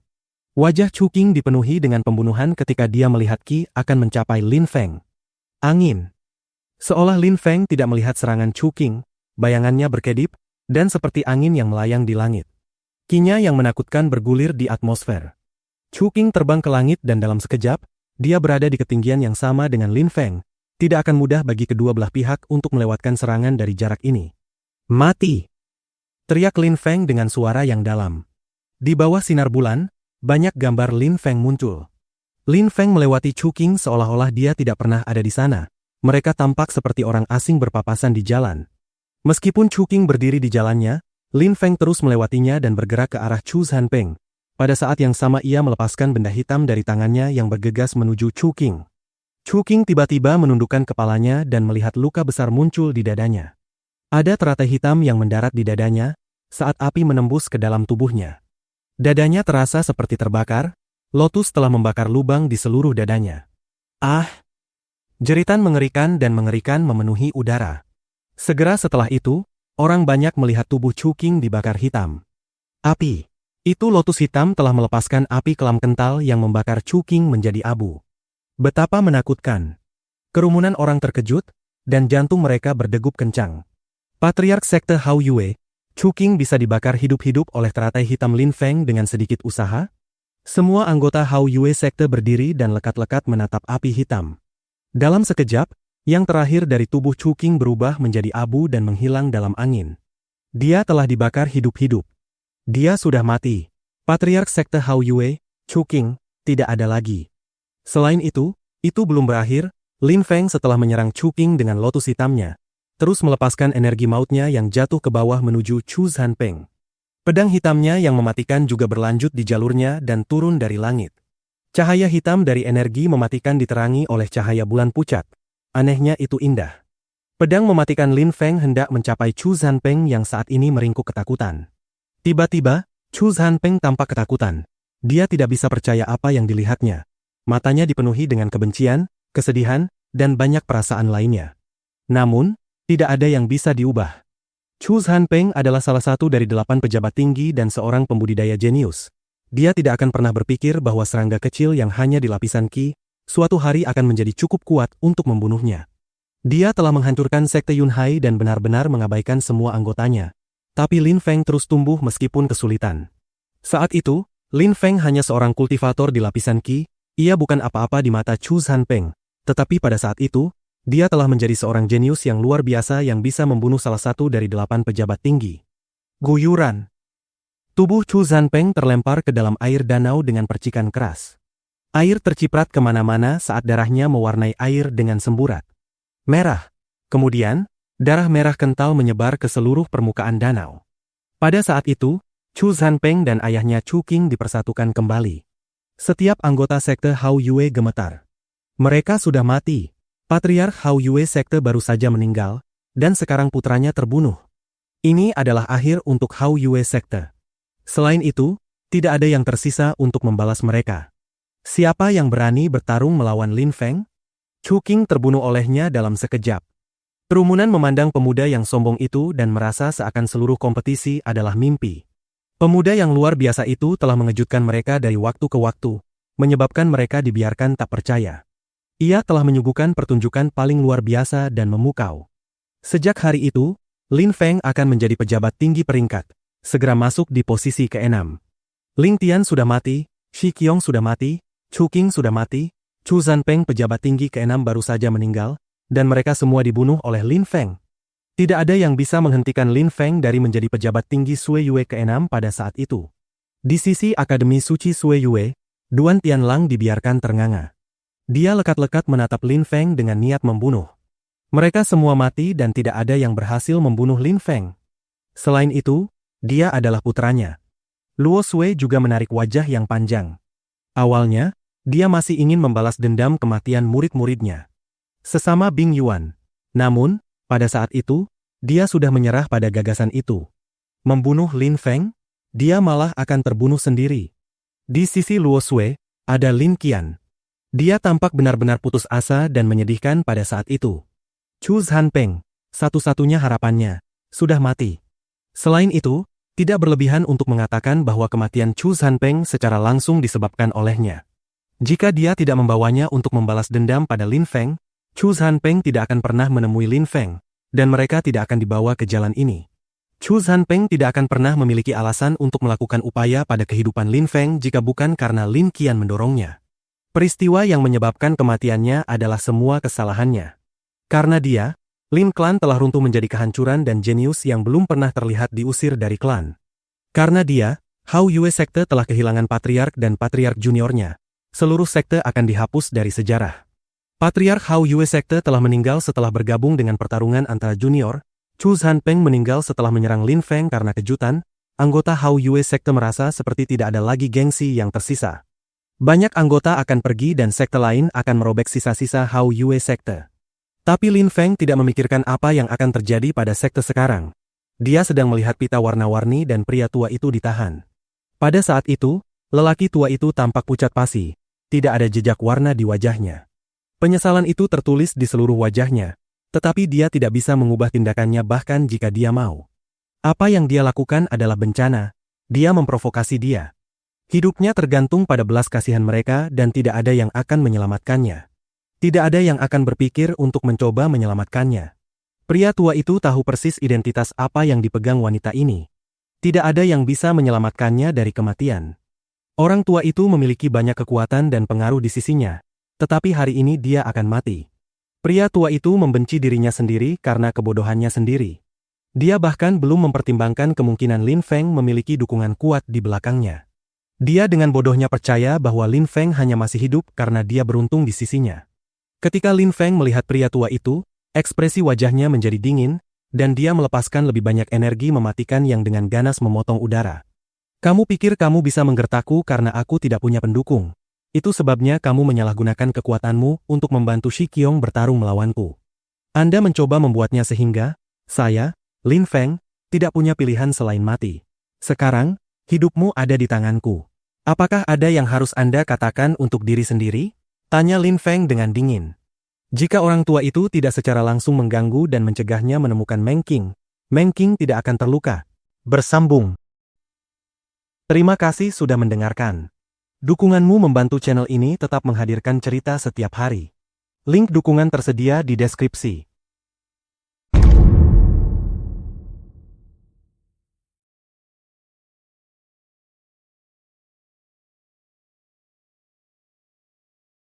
Wajah Chu Qing dipenuhi dengan pembunuhan ketika dia melihat ki akan mencapai Lin Feng. Angin. Seolah Lin Feng tidak melihat serangan Chu Qing, bayangannya berkedip, dan seperti angin yang melayang di langit. Kinya yang menakutkan bergulir di atmosfer. Chu Qing terbang ke langit dan dalam sekejap, dia berada di ketinggian yang sama dengan Lin Feng. Tidak akan mudah bagi kedua belah pihak untuk melewatkan serangan dari jarak ini. Mati! Teriak Lin Feng dengan suara yang dalam. Di bawah sinar bulan, banyak gambar Lin Feng muncul. Lin Feng melewati Chu Qing seolah-olah dia tidak pernah ada di sana. Mereka tampak seperti orang asing berpapasan di jalan. Meskipun Chu Qing berdiri di jalannya, Lin Feng terus melewatinya dan bergerak ke arah Chu Zanpeng. Pada saat yang sama ia melepaskan benda hitam dari tangannya yang bergegas menuju Chu Qing. Chu Qing tiba-tiba menundukkan kepalanya dan melihat luka besar muncul di dadanya. Ada teratai hitam yang mendarat di dadanya saat api menembus ke dalam tubuhnya. Dadanya terasa seperti terbakar, lotus telah membakar lubang di seluruh dadanya. Ah! Jeritan mengerikan dan mengerikan memenuhi udara. Segera setelah itu, orang banyak melihat tubuh Chu Qing dibakar hitam. Api! Itu lotus hitam telah melepaskan api kelam kental yang membakar Chu Qing menjadi abu. Betapa menakutkan. Kerumunan orang terkejut, dan jantung mereka berdegup kencang. Patriark sekte Hao Yue, Chu Qing bisa dibakar hidup-hidup oleh teratai hitam Lin Feng dengan sedikit usaha? Semua anggota Hao Yue sekte berdiri dan lekat-lekat menatap api hitam. Dalam sekejap, yang terakhir dari tubuh Chu Qing berubah menjadi abu dan menghilang dalam angin. Dia telah dibakar hidup-hidup. Dia sudah mati. Patriark sekte Hao Yue, Chu Qing, tidak ada lagi. Selain itu belum berakhir. Lin Feng setelah menyerang Chu Qing dengan lotus hitamnya, terus melepaskan energi mautnya yang jatuh ke bawah menuju Chu Zanpeng. Pedang hitamnya yang mematikan juga berlanjut di jalurnya dan turun dari langit. Cahaya hitam dari energi mematikan diterangi oleh cahaya bulan pucat. Anehnya itu indah. Pedang mematikan Lin Feng hendak mencapai Chu Zanpeng yang saat ini meringkuk ketakutan. Tiba-tiba, Chu Zanpeng tampak ketakutan. Dia tidak bisa percaya apa yang dilihatnya. Matanya dipenuhi dengan kebencian, kesedihan, dan banyak perasaan lainnya. Namun, tidak ada yang bisa diubah. Chu Zanpeng adalah salah satu dari 8 pejabat tinggi dan seorang pembudidaya jenius. Dia tidak akan pernah berpikir bahwa serangga kecil yang hanya di lapisan Qi, suatu hari akan menjadi cukup kuat untuk membunuhnya. Dia telah menghancurkan sekte Yunhai dan benar-benar mengabaikan semua anggotanya. Tapi Lin Feng terus tumbuh meskipun kesulitan. Saat itu, Lin Feng hanya seorang kultivator di lapisan Qi, ia bukan apa-apa di mata Chu Zanpeng. Tetapi pada saat itu, dia telah menjadi seorang jenius yang luar biasa yang bisa membunuh salah satu dari 8 pejabat tinggi. Guyuran. Tubuh Chu Zanpeng terlempar ke dalam air danau dengan percikan keras. Air terciprat kemana-mana saat darahnya mewarnai air dengan semburat. Merah. Kemudian, darah merah kental menyebar ke seluruh permukaan danau. Pada saat itu, Chu Zanpeng dan ayahnya Chu Qing dipersatukan kembali. Setiap anggota sekte Hao Yue gemetar. Mereka sudah mati. Patriark Hao Yue sekte baru saja meninggal, dan sekarang putranya terbunuh. Ini adalah akhir untuk Hao Yue sekte. Selain itu, tidak ada yang tersisa untuk membalas mereka. Siapa yang berani bertarung melawan Lin Feng? Chu Qing terbunuh olehnya dalam sekejap. Kerumunan memandang pemuda yang sombong itu dan merasa seakan seluruh kompetisi adalah mimpi. Pemuda yang luar biasa itu telah mengejutkan mereka dari waktu ke waktu, menyebabkan mereka dibiarkan tak percaya. Ia telah menyuguhkan pertunjukan paling luar biasa dan memukau. Sejak hari itu, Lin Feng akan menjadi pejabat tinggi peringkat, segera masuk di posisi ke-6. Ling Tian sudah mati, Shi Qiong sudah mati, Chu Qing sudah mati, Chu Zanpeng pejabat tinggi ke-6 baru saja meninggal, dan mereka semua dibunuh oleh Lin Feng. Tidak ada yang bisa menghentikan Lin Feng dari menjadi pejabat tinggi Sui Yue ke-6 pada saat itu. Di sisi Akademi Suci Sui Yue, Duan Tianlang dibiarkan ternganga. Dia lekat-lekat menatap Lin Feng dengan niat membunuh. Mereka semua mati dan tidak ada yang berhasil membunuh Lin Feng. Selain itu, dia adalah putranya. Luo Sui juga menarik wajah yang panjang. Awalnya, dia masih ingin membalas dendam kematian murid-muridnya. Sesama Bing Yuan. Namun, pada saat itu, dia sudah menyerah pada gagasan itu. Membunuh Lin Feng, dia malah akan terbunuh sendiri. Di sisi Luo Sui, ada Lin Qian. Dia tampak benar-benar putus asa dan menyedihkan pada saat itu. Chu Zanpeng, satu-satunya harapannya, sudah mati. Selain itu, tidak berlebihan untuk mengatakan bahwa kematian Chu Zanpeng secara langsung disebabkan olehnya. Jika dia tidak membawanya untuk membalas dendam pada Lin Feng, Chu Zanpeng tidak akan pernah menemui Lin Feng, dan mereka tidak akan dibawa ke jalan ini. Chu Zanpeng tidak akan pernah memiliki alasan untuk melakukan upaya pada kehidupan Lin Feng jika bukan karena Lin Qian mendorongnya. Peristiwa yang menyebabkan kematiannya adalah semua kesalahannya. Karena dia, Lin Clan telah runtuh menjadi kehancuran dan jenius yang belum pernah terlihat diusir dari klan. Karena dia, Hao Yue sekte telah kehilangan patriark dan patriark juniornya. Seluruh sekte akan dihapus dari sejarah. Patriark Hao Yue sekte telah meninggal setelah bergabung dengan pertarungan antara junior. Chu Zanpeng meninggal setelah menyerang Lin Feng karena kejutan. Anggota Hao Yue sekte merasa seperti tidak ada lagi gengsi yang tersisa. Banyak anggota akan pergi dan sekte lain akan merobek sisa-sisa Hao Yue sekte. Tapi Lin Feng tidak memikirkan apa yang akan terjadi pada sekte sekarang. Dia sedang melihat pita warna-warni dan pria tua itu ditahan. Pada saat itu, lelaki tua itu tampak pucat pasi. Tidak ada jejak warna di wajahnya. Penyesalan itu tertulis di seluruh wajahnya, tetapi dia tidak bisa mengubah tindakannya bahkan jika dia mau. Apa yang dia lakukan adalah bencana, Dia memprovokasi dia. Hidupnya tergantung pada belas kasihan mereka dan tidak ada yang akan menyelamatkannya. Tidak ada yang akan berpikir untuk mencoba menyelamatkannya. Pria tua itu tahu persis identitas apa yang dipegang wanita ini. Tidak ada yang bisa menyelamatkannya dari kematian. Orang tua itu memiliki banyak kekuatan dan pengaruh di sisinya, tetapi hari ini dia akan mati. Pria tua itu membenci dirinya sendiri karena kebodohannya sendiri. Dia bahkan belum mempertimbangkan kemungkinan Lin Feng memiliki dukungan kuat di belakangnya. Dia dengan bodohnya percaya bahwa Lin Feng hanya masih hidup karena dia beruntung di sisinya. Ketika Lin Feng melihat pria tua itu, ekspresi wajahnya menjadi dingin, dan dia melepaskan lebih banyak energi mematikan yang dengan ganas memotong udara. Kamu pikir kamu bisa menggertakku karena aku tidak punya pendukung. Itu sebabnya kamu menyalahgunakan kekuatanmu untuk membantu Shi Qiong bertarung melawanku. Anda mencoba membuatnya sehingga, saya, Lin Feng, tidak punya pilihan selain mati. Sekarang, hidupmu ada di tanganku. Apakah ada yang harus Anda katakan untuk diri sendiri? Tanya Lin Feng dengan dingin. Jika orang tua itu tidak secara langsung mengganggu dan mencegahnya menemukan Meng Qing tidak akan terluka. Bersambung. Terima kasih sudah mendengarkan. Dukunganmu membantu channel ini tetap menghadirkan cerita setiap hari. Link dukungan tersedia di deskripsi.